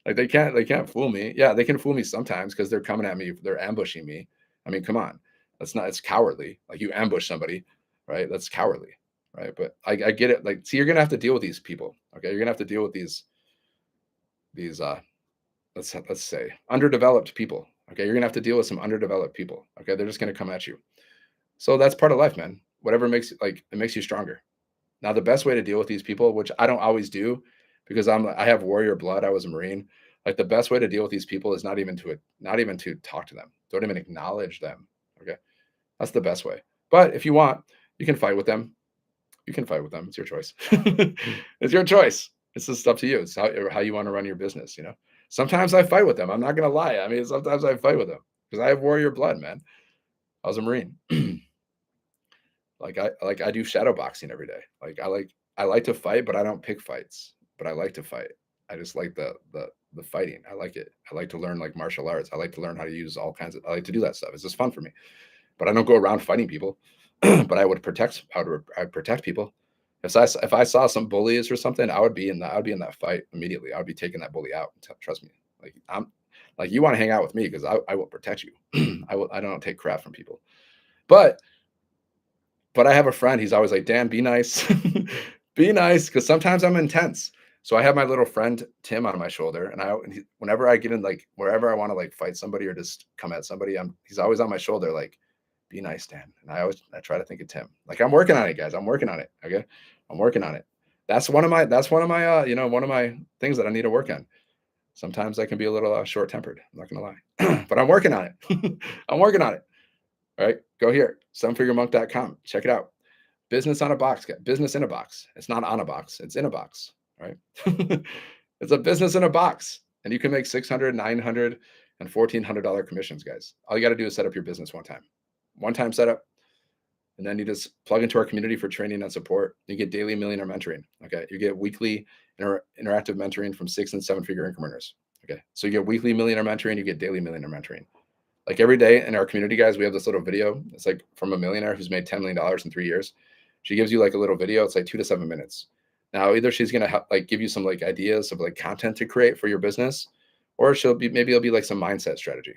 Like they can't fool me. Yeah, they can fool me sometimes because they're coming at me. They're ambushing me. I mean, come on. It's cowardly. Like you ambush somebody, right? That's cowardly. right? But I get it. Like, see, you're gonna have to deal with these people. Okay, you're gonna have to deal with these let's say underdeveloped people. Okay, you're gonna have to deal with some underdeveloped people. Okay, they're just gonna come at you. So that's part of life, man. Whatever makes like it makes you stronger. Now, the best way to deal with these people, which I don't always do, because I have warrior blood. I was a Marine. Like the best way to deal with these people is not even to talk to them. Don't even acknowledge them. Okay, that's the best way. But if you want, you can fight with them. You can fight with them. It's your choice. It's your choice. It's just up to you. It's how you want to run your business. Sometimes I fight with them. I'm not gonna lie. I mean, sometimes I fight with them because I have warrior blood, man. I was a Marine. I do shadow boxing every day. I like to fight, but I don't pick fights. But I like to fight. I just like the fighting. I like it. I like to learn like martial arts. I like to learn how to use all kinds of. I like to do that stuff. It's just fun for me. But I don't go around fighting people. But I'd protect people. If I saw some bullies or something, I would be in that fight immediately. I would be taking that bully out. Trust me. Like you want to hang out with me because I will protect you. I don't take crap from people. But I have a friend, he's always like, "Dan, be nice." Be nice, because sometimes I'm intense. So I have my little friend Tim on my shoulder, whenever I get in, like, wherever I wanna, like, fight somebody or just come at somebody, he's always on my shoulder, like, "Be nice, Dan." And I try to think of Tim. Like, I'm working on it, guys. I'm working on it, okay? I'm working on it. One of my things that I need to work on. Sometimes I can be a little, short-tempered, I'm not gonna lie. But I'm working on it. I'm working on it. All right, go here, sevenfiguremonk.com. Check it out. Business on a box, business in a box. It's not on a box, it's in a box. Right? It's a business in a box. And you can make 600, 900, and $1,400 commissions, guys. All you got to do is set up your business one time setup. And then you just plug into our community for training and support. You get daily millionaire mentoring. Okay. You get weekly interactive mentoring from 6 and 7 figure income earners. Okay. So you get weekly millionaire mentoring, you get daily millionaire mentoring. Like every day in our community, guys, we have this little video. It's like from a millionaire who's made $10 million in 3 years. She gives you like a little video. It's like 2 to 7 minutes. Now, either she's gonna like give you some like ideas of like content to create for your business, or maybe it'll be like some mindset strategy.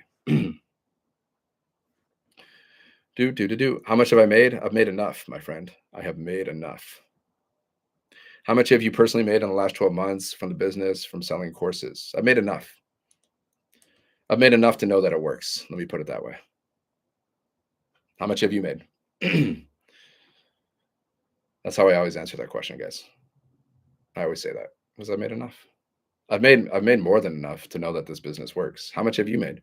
Do. How much have I made? I've made enough, my friend. I have made enough. How much have you personally made in the last 12 months from the business, from selling courses? I've made enough. I've made enough to know that it works. Let me put it that way. How much have you made? That's how I always answer that question, guys. I always say that because I made enough. I've made more than enough to know that this business works. How much have you made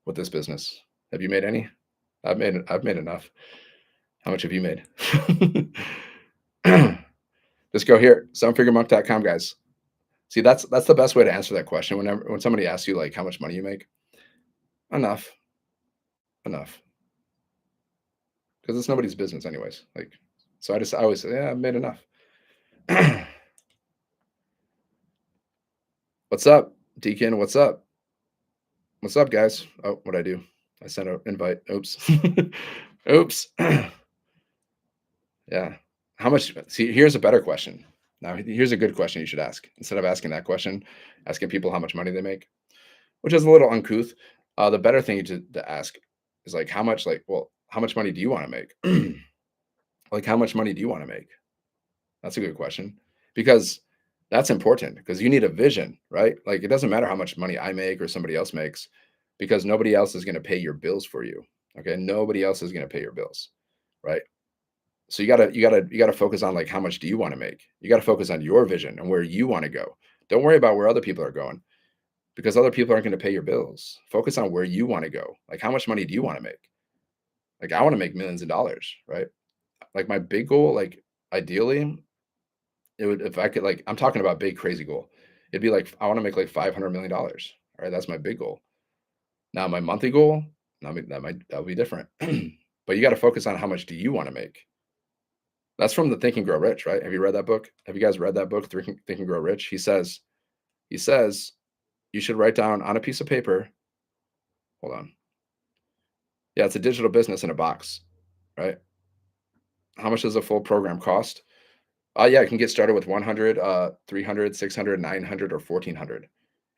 with this business? Have you made any? I've made enough. How much have you made? Just go here, sevenfiguremonk.com, guys. See, that's the best way to answer that question. When somebody asks you like how much money you make, enough, enough, because it's nobody's business anyways. Like, so I always say, yeah, I've made enough. What's up, Deacon? What's up? What's up, guys? Oh, what'd I do? I sent an invite. Oops. Oops. Yeah. How much? See, here's a better question. Now, here's a good question you should ask. Instead of asking that question, asking people how much money they make, which is a little uncouth. The better thing to ask is like, how much money do you want to make? Like, how much money do you want to make? That's a good question, because that's important, because you need a vision, right? Like, it doesn't matter how much money I make or somebody else makes, because nobody else is going to pay your bills for you. Okay. Nobody else is going to pay your bills. Right. So you gotta focus on like, how much do you want to make? You got to focus on your vision and where you want to go. Don't worry about where other people are going, because other people aren't going to pay your bills. Focus on where you want to go. Like, how much money do you want to make? Like, I want to make millions of dollars, right? Like, my big goal, like, ideally, it would, if I could, like, I'm talking about big crazy goal. It'd be like, I want to make like $500 million. All right, that's my big goal. Now my monthly goal, I mean, that'll be different. But you got to focus on how much do you want to make. That's from the Think and Grow Rich, right? Have you read that book? Have you guys read that book, Think and Grow Rich? He says you should write down on a piece of paper. Hold on. Yeah, it's a digital business in a box, right? How much does a full program cost? Yeah, you can get started with 100, 300, 600, 900, or 1400.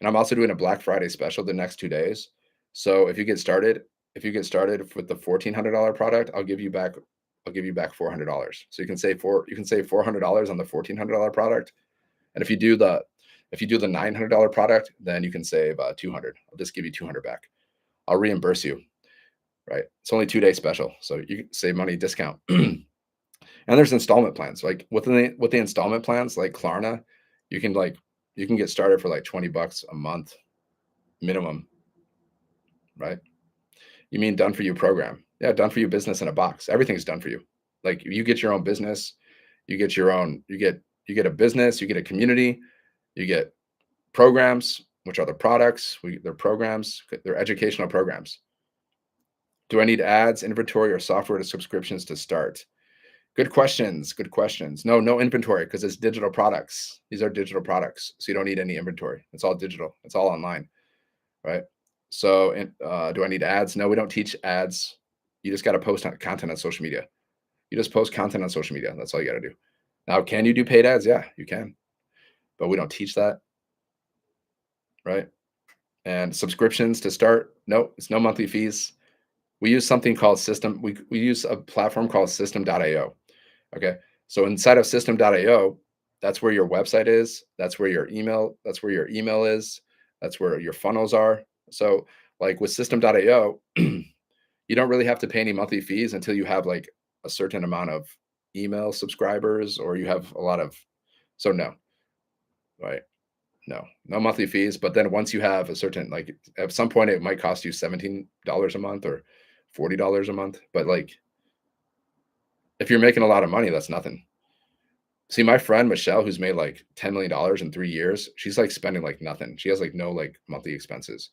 And I'm also doing a Black Friday special the next 2 days. So if you get started with the $1,400 product, I'll give you back I'll give you back $400. So you can save $400 on the $1,400 product. And if you do the $900 product, then you can save 200. I'll just give you 200 back. I'll reimburse you, right? It's only 2-day special, so you can save money discount. And there's installment plans. Like with the installment plans, like Klarna, you can like you can get started for like $20 a month minimum, right? You mean done for you program? Yeah, done for you business in a box. Everything's done for you. Like you get your own business, you get your own, you get a business, you get a community, you get programs, which are the products. They're programs, they're educational programs. Do I need ads, inventory, or software to subscriptions to start? Good questions. Good questions. No, no inventory because it's digital products. These are digital products. So you don't need any inventory. It's all digital. It's all online, right? So do I need ads? No, we don't teach ads. You just got to post content on social media. You just post content on social media. That's all you got to do. Now, can you do paid ads? Yeah, you can. But we don't teach that, right? And subscriptions to start? No, it's no monthly fees. We use something called System. We use a platform called System.io. Okay. So inside of System.io, that's where your website is. That's where your email. That's where your email is. That's where your funnels are. So like with System.io, you don't really have to pay any monthly fees until you have like a certain amount of email subscribers or you have a lot of. So no, right? No, no monthly fees. But then once you have a certain, like at some point, it might cost you $17 a month or $40 a month. But like if you're making a lot of money, that's nothing. See, my friend Michelle, who's made like $10 million in 3 years, she's like spending like nothing. She has like no like monthly expenses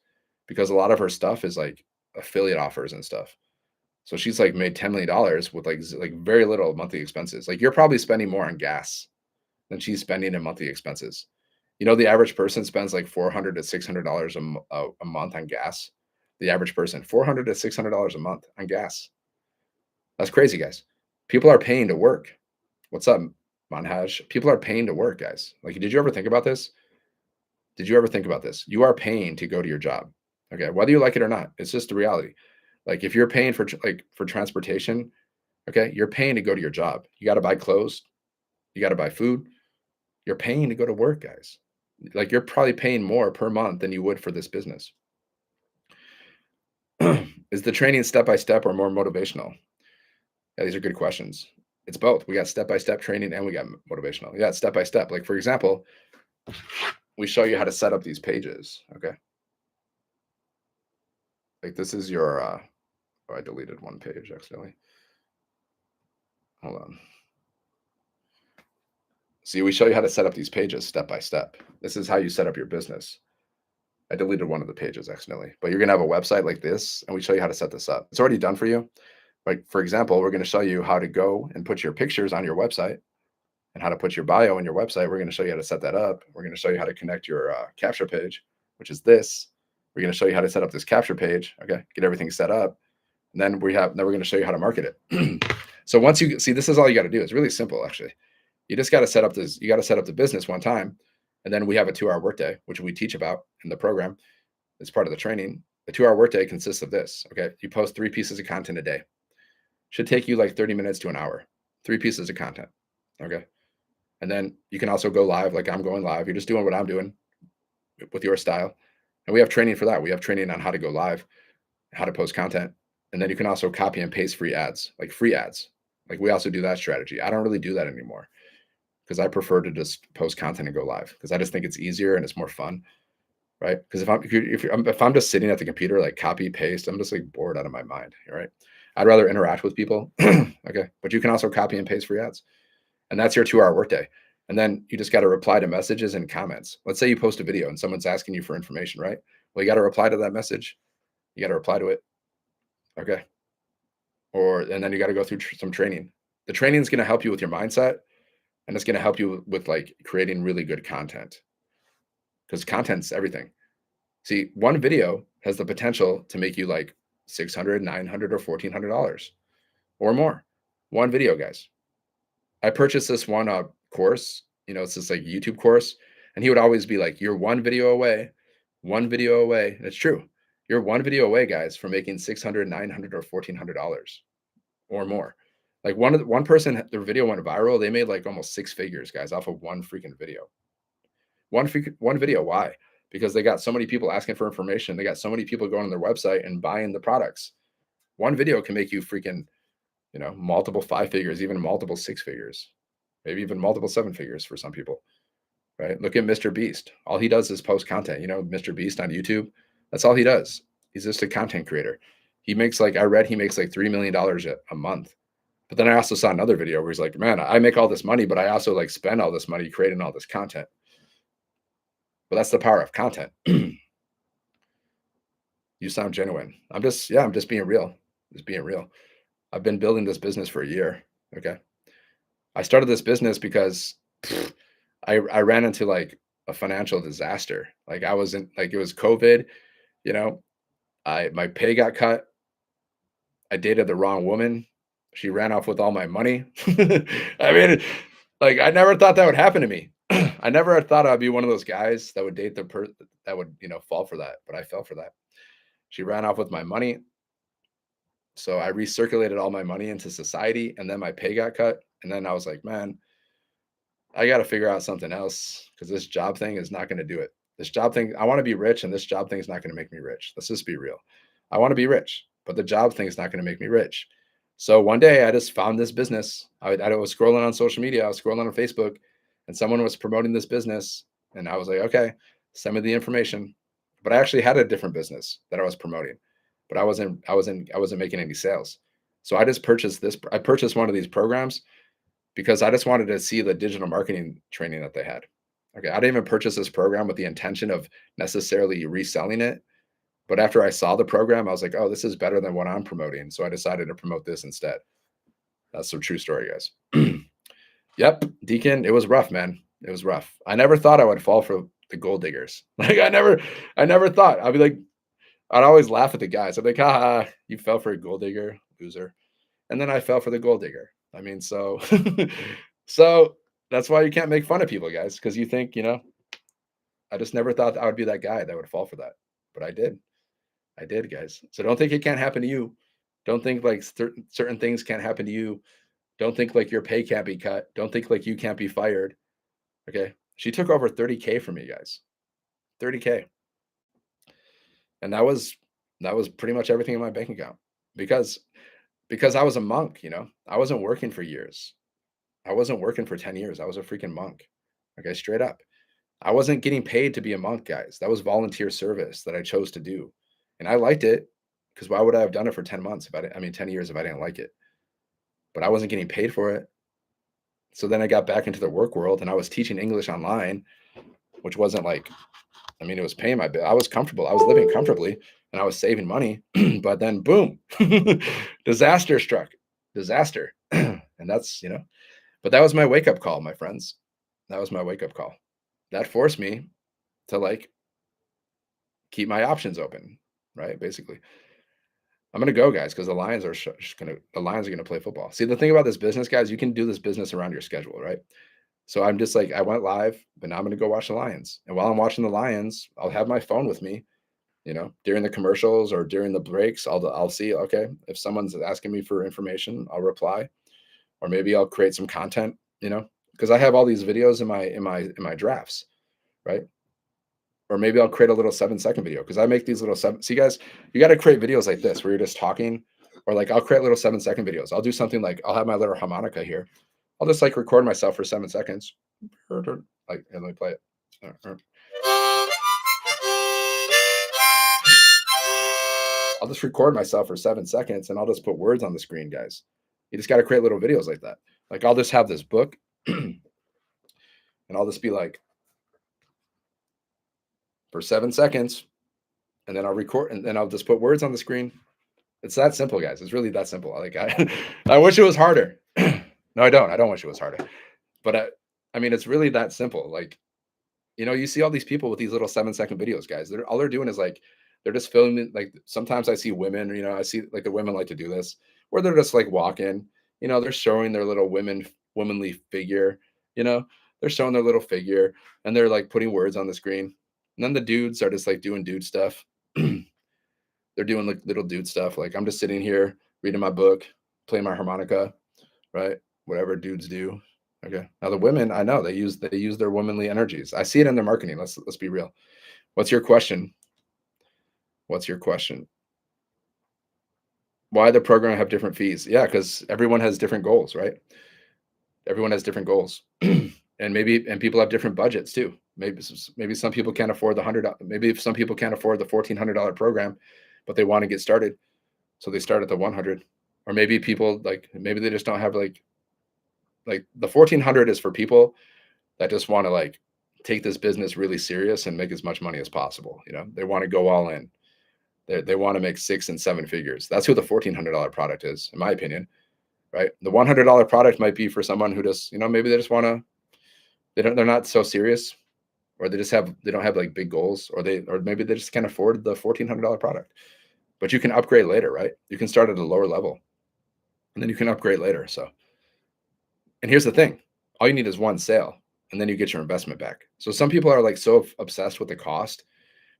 because a lot of her stuff is like affiliate offers and stuff. So she's like made $10 million with like very little monthly expenses. Like you're probably spending more on gas than she's spending in monthly expenses. You know, the average person spends like $400 to $600 a month on gas. The average person, $400 to $600 a month on gas. That's crazy, guys. People are paying to work. What's up, Manhaj? People are paying to work, guys. Like, did you ever think about this? Did you ever think about this? You are paying to go to your job. Okay, whether you like it or not, it's just the reality. Like, if you're paying for for transportation, okay, you're paying to go to your job. You got to buy clothes. You got to buy food. You're paying to go to work, guys. Like, you're probably paying more per month than you would for this business. Is the training step by step or more motivational? Yeah, these are good questions. It's both. We got step by step training and we got motivational. Yeah, step by step. Like, for example, we show you how to set up these pages. Okay. Like, this is your, oh, I deleted one page accidentally. Hold on. See, we show you how to set up these pages step by step. This is how you set up your business. I deleted one of the pages accidentally, but you're going to have a website like this, and we show you how to set this up. It's already done for you. Like, for example, we're going to show you how to go and put your pictures on your website and how to put your bio on your website. We're going to show you how to set that up. We're going to show you how to connect your capture page, which is this. We're going to show you how to set up this capture page. Okay, get everything set up, and then we're going to show you how to market it. So once you see, this is all you got to do. It's really simple, actually. You just got to set up this. You got to set up the business one time, and then we have a 2-hour workday, which we teach about in the program. It's part of the training. The 2-hour workday consists of this. Okay, you post 3 pieces of content a day. Should take you like 30 minutes to an hour. 3 pieces of content. Okay. And then you can also go live, like I'm going live. You're just doing what I'm doing with your style. And we have training for that. We have training on how to go live, how to post content. And then you can also copy and paste free ads, like free ads. Like we also do that strategy. I don't really do that anymore because I prefer to just post content and go live because I just think it's easier and it's more fun, right? Because if I'm just sitting at the computer, like copy paste, I'm just like bored out of my mind, right? I'd rather interact with people. Okay. But you can also copy and paste free ads. And that's your 2-hour workday. And then you just got to reply to messages and comments. Let's say you post a video and someone's asking you for information, right? Well, you got to reply to that message. You got to reply to it. Okay. And then you got to go through some training. The training is going to help you with your mindset and it's going to help you with like creating really good content because content's everything. See, one video has the potential to make you like $600, $900, or $1,400 or more. One video, guys. I purchased this one course, it's this like YouTube course, and he would always be like, "You're one video away, one video away." And it's true. You're one video away, guys, from making $600, $900, or $1,400 or more. Like one person, their video went viral. They made like almost six figures, guys, off of one freaking video. One video. Why? Because they got so many people asking for information. They got so many people going on their website and buying the products. One video can make you freaking, multiple five figures, even multiple six figures, maybe even multiple seven figures for some people, right? Look at Mr. Beast. All he does is post content. Mr. Beast on YouTube. That's all he does. He's just a content creator. He makes like, I read he makes like $3 million a month. But then I also saw another video where he's like, man, I make all this money, but I also like spend all this money creating all this content. But that's the power of content. You sound genuine. I'm just being real. Just being real. I've been building this business for a year. Okay. I started this business because I ran into like a financial disaster. Like I was in, like, it was COVID, you know, my pay got cut. I dated the wrong woman. She ran off with all my money. I mean, like I never thought that would happen to me. I never thought I'd be one of those guys that would date that would, fall for that, but I fell for that. She ran off with my money. So I recirculated all my money into society and then my pay got cut. And then I was like, man, I got to figure out something else because this job thing is not going to do it. This job thing, I want to be rich and this job thing is not going to make me rich. Let's just be real. I want to be rich, but the job thing is not going to make me rich. So one day I just found this business. I was scrolling on social media. I was scrolling on Facebook and someone was promoting this business. And I was like, okay, send me the information. But I actually had a different business that I was promoting, but I wasn't making any sales. So I just purchased this. I purchased one of these programs because I just wanted to see the digital marketing training that they had. Okay. I didn't even purchase this program with the intention of necessarily reselling it. But after I saw the program, I was like, oh, this is better than what I'm promoting. So I decided to promote this instead. That's a true story, guys. Yep. Deacon, it was rough, man. It was rough. I never thought I would fall for the gold diggers. Like I never thought. I'd be like, I'd always laugh at the guys. I'm like, haha, you fell for a gold digger, loser. And then I fell for the gold digger. I mean, so so that's why you can't make fun of people, guys, because you think, I just never thought I would be that guy that would fall for that. But I did. I did, guys. So don't think it can't happen to you. Don't think like certain things can't happen to you. Don't think like your pay can't be cut. Don't think like you can't be fired. Okay. She took over 30K from me, guys. 30K. And that was pretty much everything in my bank account because I was a monk, I wasn't working for years. I wasn't working for 10 years. I was a freaking monk. Okay, straight up. I wasn't getting paid to be a monk, guys. That was volunteer service that I chose to do. And I liked it because why would I have done it for 10 months if 10 years if I didn't like it? But I wasn't getting paid for it. So then I got back into the work world and I was teaching English online, which wasn't like, it was paying my bill. I was comfortable. I was living comfortably and I was saving money. But then boom, disaster struck. Disaster. And that's, but that was my wake up call, my friends. That was my wake up call. That forced me to like keep my options open, right? Basically. I'm gonna go, guys, because the Lions are gonna play football. See, the thing about this business, guys, you can do this business around your schedule, right? So I'm just like, I went live, but now I'm gonna go watch the Lions. And while I'm watching the Lions, I'll have my phone with me, during the commercials or during the breaks. I'll see, okay, if someone's asking me for information, I'll reply, or maybe I'll create some content, because I have all these videos in my drafts, right? Or maybe I'll create a little 7-second video because I make these little seven. See, guys, you got to create videos like this where you're just talking, or like I'll create little 7-second videos. I'll do something like I'll have my little harmonica here. I'll just like record myself for 7 seconds, like, and let me play it. I'll just record myself for 7 seconds and I'll just put words on the screen, guys. You just got to create little videos like that. Like I'll just have this book and I'll just be like, for 7 seconds, and then I'll record and then I'll just put words on the screen. It's that simple, guys. It's really that simple. Like I wish it was harder. No, I don't. I don't wish it was harder. But it's really that simple. Like, you see all these people with these little 7-second videos, guys. All they're doing is like they're just filming. Like sometimes I see women, I see like the women like to do this, where they're just like walking, they're showing their little womanly figure, they're showing their little figure and they're like putting words on the screen. And then the dudes are just like doing dude stuff. They're doing like little dude stuff. Like I'm just sitting here reading my book, playing my harmonica, right? Whatever dudes do. Okay. Now the women, I know they use their womanly energies. I see it in their marketing. Let's be real. What's your question? What's your question? Why the program have different fees? Yeah, because everyone has different goals, right? Everyone has different goals. And people have different budgets too. Maybe some people can't afford the hundred. Maybe if some people can't afford the $1,400 program, but they want to get started, so they start at the 100. Or maybe people maybe they just don't have like the 1,400 is for people that just want to take this business really serious and make as much money as possible. They want to go all in. They want to make 6 and 7 figures. That's who the $1,400 product is, in my opinion. Right? The $100 product might be for someone who just maybe they just want to they're not so serious, or they don't have like big goals, or maybe they just can't afford the $1,400 product. But you can upgrade later, right? You can start at a lower level and then you can upgrade later. So, and here's the thing, all you need is one sale and then you get your investment back. So some people are like so obsessed with the cost,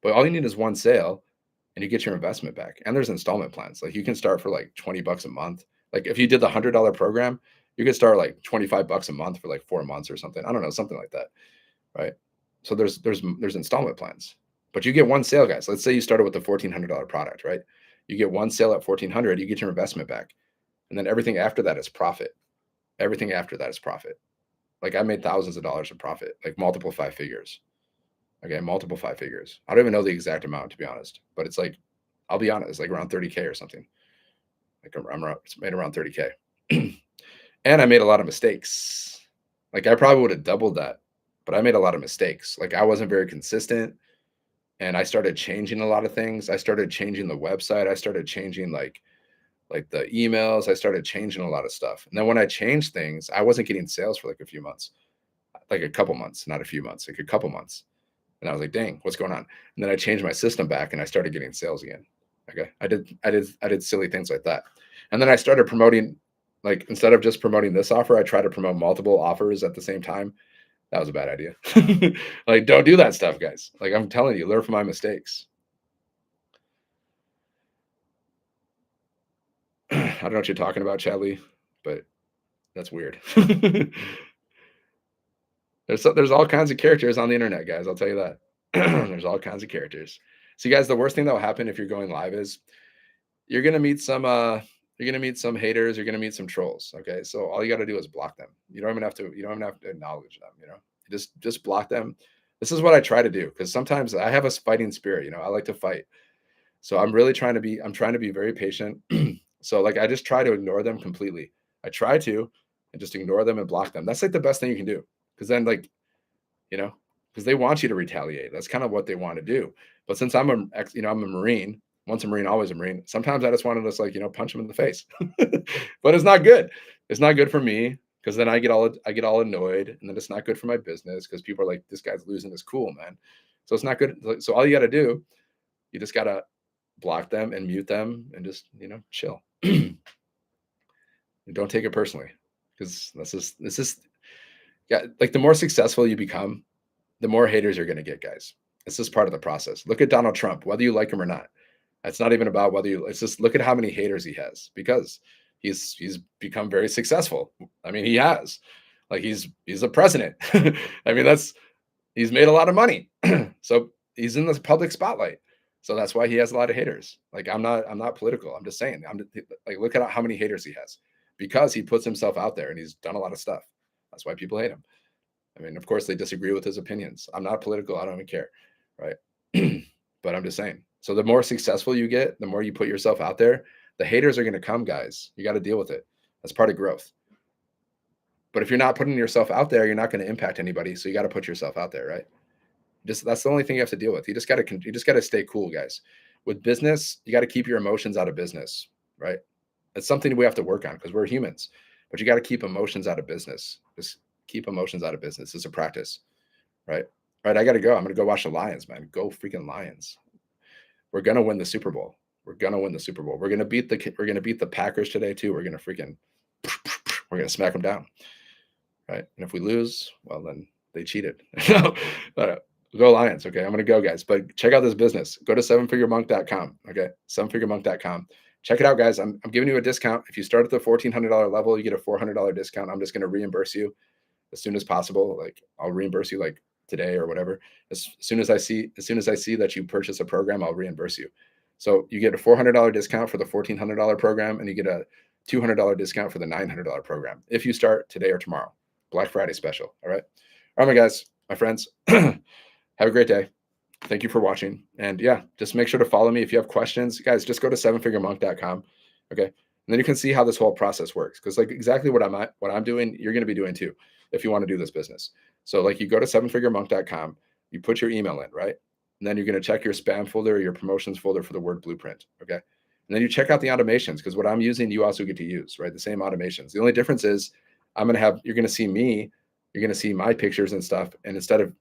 but all you need is one sale and you get your investment back. And there's installment plans. Like you can start for like $20 a month. Like if you did the $100 program, you could start like $25 a month for like 4 months or something. I don't know, something like that. Right. So there's installment plans, but you get one sale, guys. Let's say you started with the $1,400 product, right? You get one sale at 1,400, you get your investment back. And then everything after that is profit. Everything after that is profit. Like I made thousands of dollars of profit, like multiple 5 figures. Okay, multiple 5 figures. I don't even know the exact amount, to be honest, but it's like, I'll be honest, like around 30K or something. Like it's made around 30K. And I made a lot of mistakes. Like I probably would have doubled that, but I made a lot of mistakes. Like I wasn't very consistent, and I started changing a lot of things. I started changing the website. I started changing like the emails. I started changing a lot of stuff. And then when I changed things, I wasn't getting sales for like a few months, like a couple months, not a few months, like a couple months. And I was like, dang, what's going on? And then I changed my system back and I started getting sales again. Okay. I did silly things like that. And then I started promoting, like, instead of just promoting this offer, I tried to promote multiple offers at the same time. That was a bad idea. Like, don't do that stuff, guys. Like, I'm telling you, learn from my mistakes. I don't know what you're talking about, Chadley, but that's weird. There's all kinds of characters on the internet, guys. I'll tell you that. There's all kinds of characters. So, guys, the worst thing that will happen if you're going live is you're gonna meet some haters, you're gonna meet some trolls. Okay. So all you gotta do is block them. You don't even have to acknowledge them, You just block them. This is what I try to do because sometimes I have a fighting spirit, I like to fight. So I'm trying to be very patient. So like I just try to ignore them completely. I try to and just ignore them and block them. That's like the best thing you can do. Because then you know, because they want you to retaliate. That's kind of what they want to do. But since I'm a Marine, once a Marine, always a Marine. Sometimes I just want to just punch them in the face. But it's not good. It's not good for me because then I get all annoyed, and then it's not good for my business because people are like, this guy's losing his cool, man. So it's not good. So all you got to do, you just gotta block them and mute them and just chill. And don't take it personally because this is yeah, like the more successful you become, the more haters you're going to get, guys. It's just part of the process. Look at Donald Trump, whether you like him or not. It's not even about whether you. It's just look at how many haters he has because he's become very successful. I mean, he has. Like he's a president. I mean, he's made a lot of money, so he's in the public spotlight. So that's why he has a lot of haters. Like I'm not political. I'm just saying. Like look at how many haters he has because he puts himself out there and he's done a lot of stuff. That's why people hate him. I mean, of course, they disagree with his opinions. I'm not political. I don't even care, right? But I'm just saying. So the more successful you get, the more you put yourself out there, the haters are going to come, guys. You got to deal with it. That's part of growth. But if you're not putting yourself out there, you're not going to impact anybody. So you got to put yourself out there, right? Just that's the only thing you have to deal with. You just got to stay cool, guys. With business, you got to keep your emotions out of business, right? It's something we have to work on because we're humans. But you got to keep emotions out of business. Just keep emotions out of business. It's a practice, right? All right, I got to go. I'm going to go watch the Lions, man. Go freaking Lions. We're going to win the Super Bowl. We're going to win the Super Bowl. We're going to beat the Packers today too. We're going to smack them down. Right? And if we lose, well then they cheated. But go Lions. Okay, I'm going to go, guys. But check out this business. Go to sevenfiguremonk.com. Okay, sevenfiguremonk.com. check it out, guys. I'm giving you a discount. If you start at the $1,400 level, you get a $400 discount. I'm just going to reimburse you as soon as possible. Like I'll reimburse you like today or whatever. As soon as I see that you purchase a program, I'll reimburse you. So you get a $400 discount for the $1,400 program, and you get a $200 discount for the $900 program if you start today or tomorrow. Black Friday special. All right. All right, my guys, my friends. Have a great day. Thank you for watching. And yeah, just make sure to follow me. If you have questions, guys, just go to sevenfiguremonk.com. Okay. And then you can see how this whole process works. Because like exactly what I'm doing, you're going to be doing too, if you want to do this business. So like you go to sevenfiguremonk.com, you put your email in, right? And then you're going to check your spam folder or your promotions folder for the word blueprint. Okay. And then you check out the automations, because what I'm using, you also get to use, right? The same automations. The only difference is you're going to see me, you're going to see my pictures and stuff. And instead of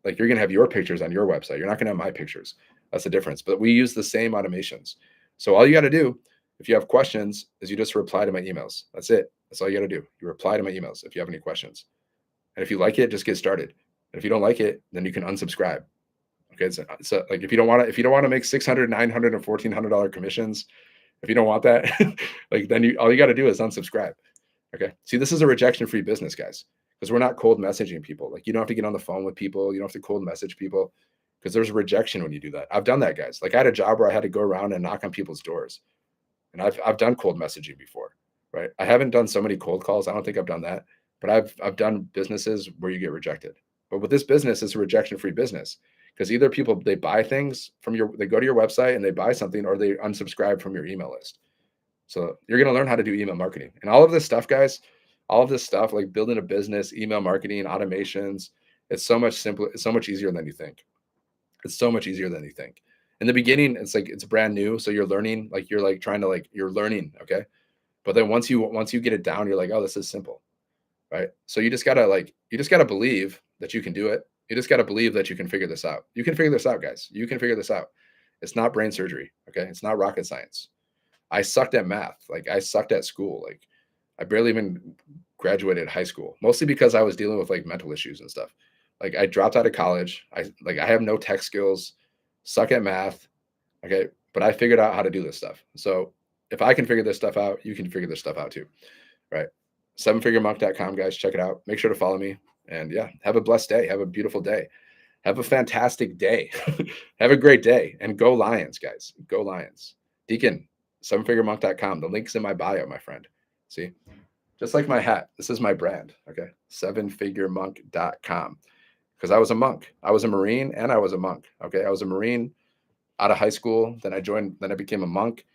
like, you're going to have your pictures on your website, you're not going to have my pictures. That's the difference. But we use the same automations. So all you got to do, if you have questions, is you just reply to my emails. That's it. That's all you got to do. You reply to my emails if you have any questions. And if you like it, just get started. And if you don't like it, then you can unsubscribe. Okay. So like if you don't want to make $600, $900, and $1,400 commissions, if you don't want that, like then all you got to do is unsubscribe. Okay. See, this is a rejection-free business, guys, because we're not cold messaging people. Like you don't have to get on the phone with people. You don't have to cold message people, because there's a rejection when you do that. I've done that, guys. Like I had a job where I had to go around and knock on people's doors, and I've done cold messaging before, right? I haven't done so many cold calls. I don't think I've done that, but I've done businesses where you get rejected. But with this business, it's a rejection-free business, because either people, they buy things they go to your website and they buy something, or they unsubscribe from your email list. So you're going to learn how to do email marketing and all of this stuff, guys. All of this stuff, like building a business, email marketing, automations, it's so much simpler. It's so much easier than you think. It's so much easier than you think. In the beginning, it's like it's brand new, so you're learning. Like you're like trying to you're learning, okay. But then once you get it down, you're like, oh, this is simple, right? So you just gotta believe that you can do it. You just gotta believe that you can figure this out. You can figure this out, guys. You can figure this out. It's not brain surgery, okay? It's not rocket science. I sucked at math. Like I sucked at school. Like I barely even graduated high school, mostly because I was dealing with like mental issues and stuff. Like I dropped out of college. I have no tech skills, suck at math. Okay. But I figured out how to do this stuff. So if I can figure this stuff out, you can figure this stuff out too. Right. Sevenfiguremonk.com, guys. Check it out. Make sure to follow me. And yeah, have a blessed day. Have a beautiful day. Have a fantastic day. Have a great day. And go Lions, guys. Go Lions. Deacon, sevenfiguremonk.com. The link's in my bio, my friend. See? Just like my hat. This is my brand. Okay. Sevenfiguremonk.com. Because I was a monk. I was a Marine and I was a monk. Okay. I was a Marine out of high school. Then I became a monk.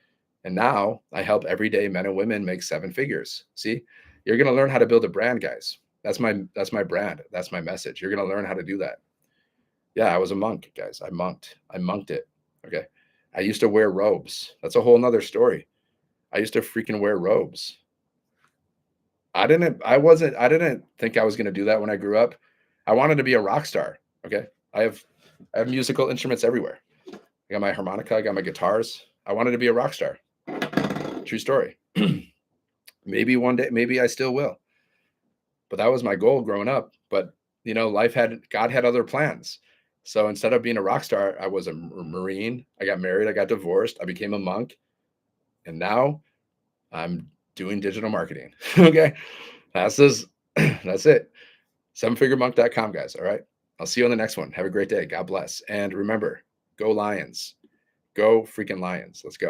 And now I help everyday men and women make seven figures. See? You're going to learn how to build a brand, guys. That's my brand. That's my message. You're going to learn how to do that. Yeah, I was a monk, guys. I monked it. Okay. I used to wear robes. That's a whole nother story. I used to freaking wear robes. I didn't think I was going to do that when I grew up. I wanted to be a rock star. Okay. I have musical instruments everywhere. I got my harmonica. I got my guitars. I wanted to be a rock star. True story. Maybe one day, maybe I still will. But that was my goal growing up. But God had other plans. So instead of being a rock star, I was a Marine. I got married. I got divorced. I became a monk. And now I'm doing digital marketing. Okay. That's it. Sevenfiguremonk.com, guys. All right. I'll see you on the next one. Have a great day. God bless. And remember, go Lions. Go freaking Lions. Let's go.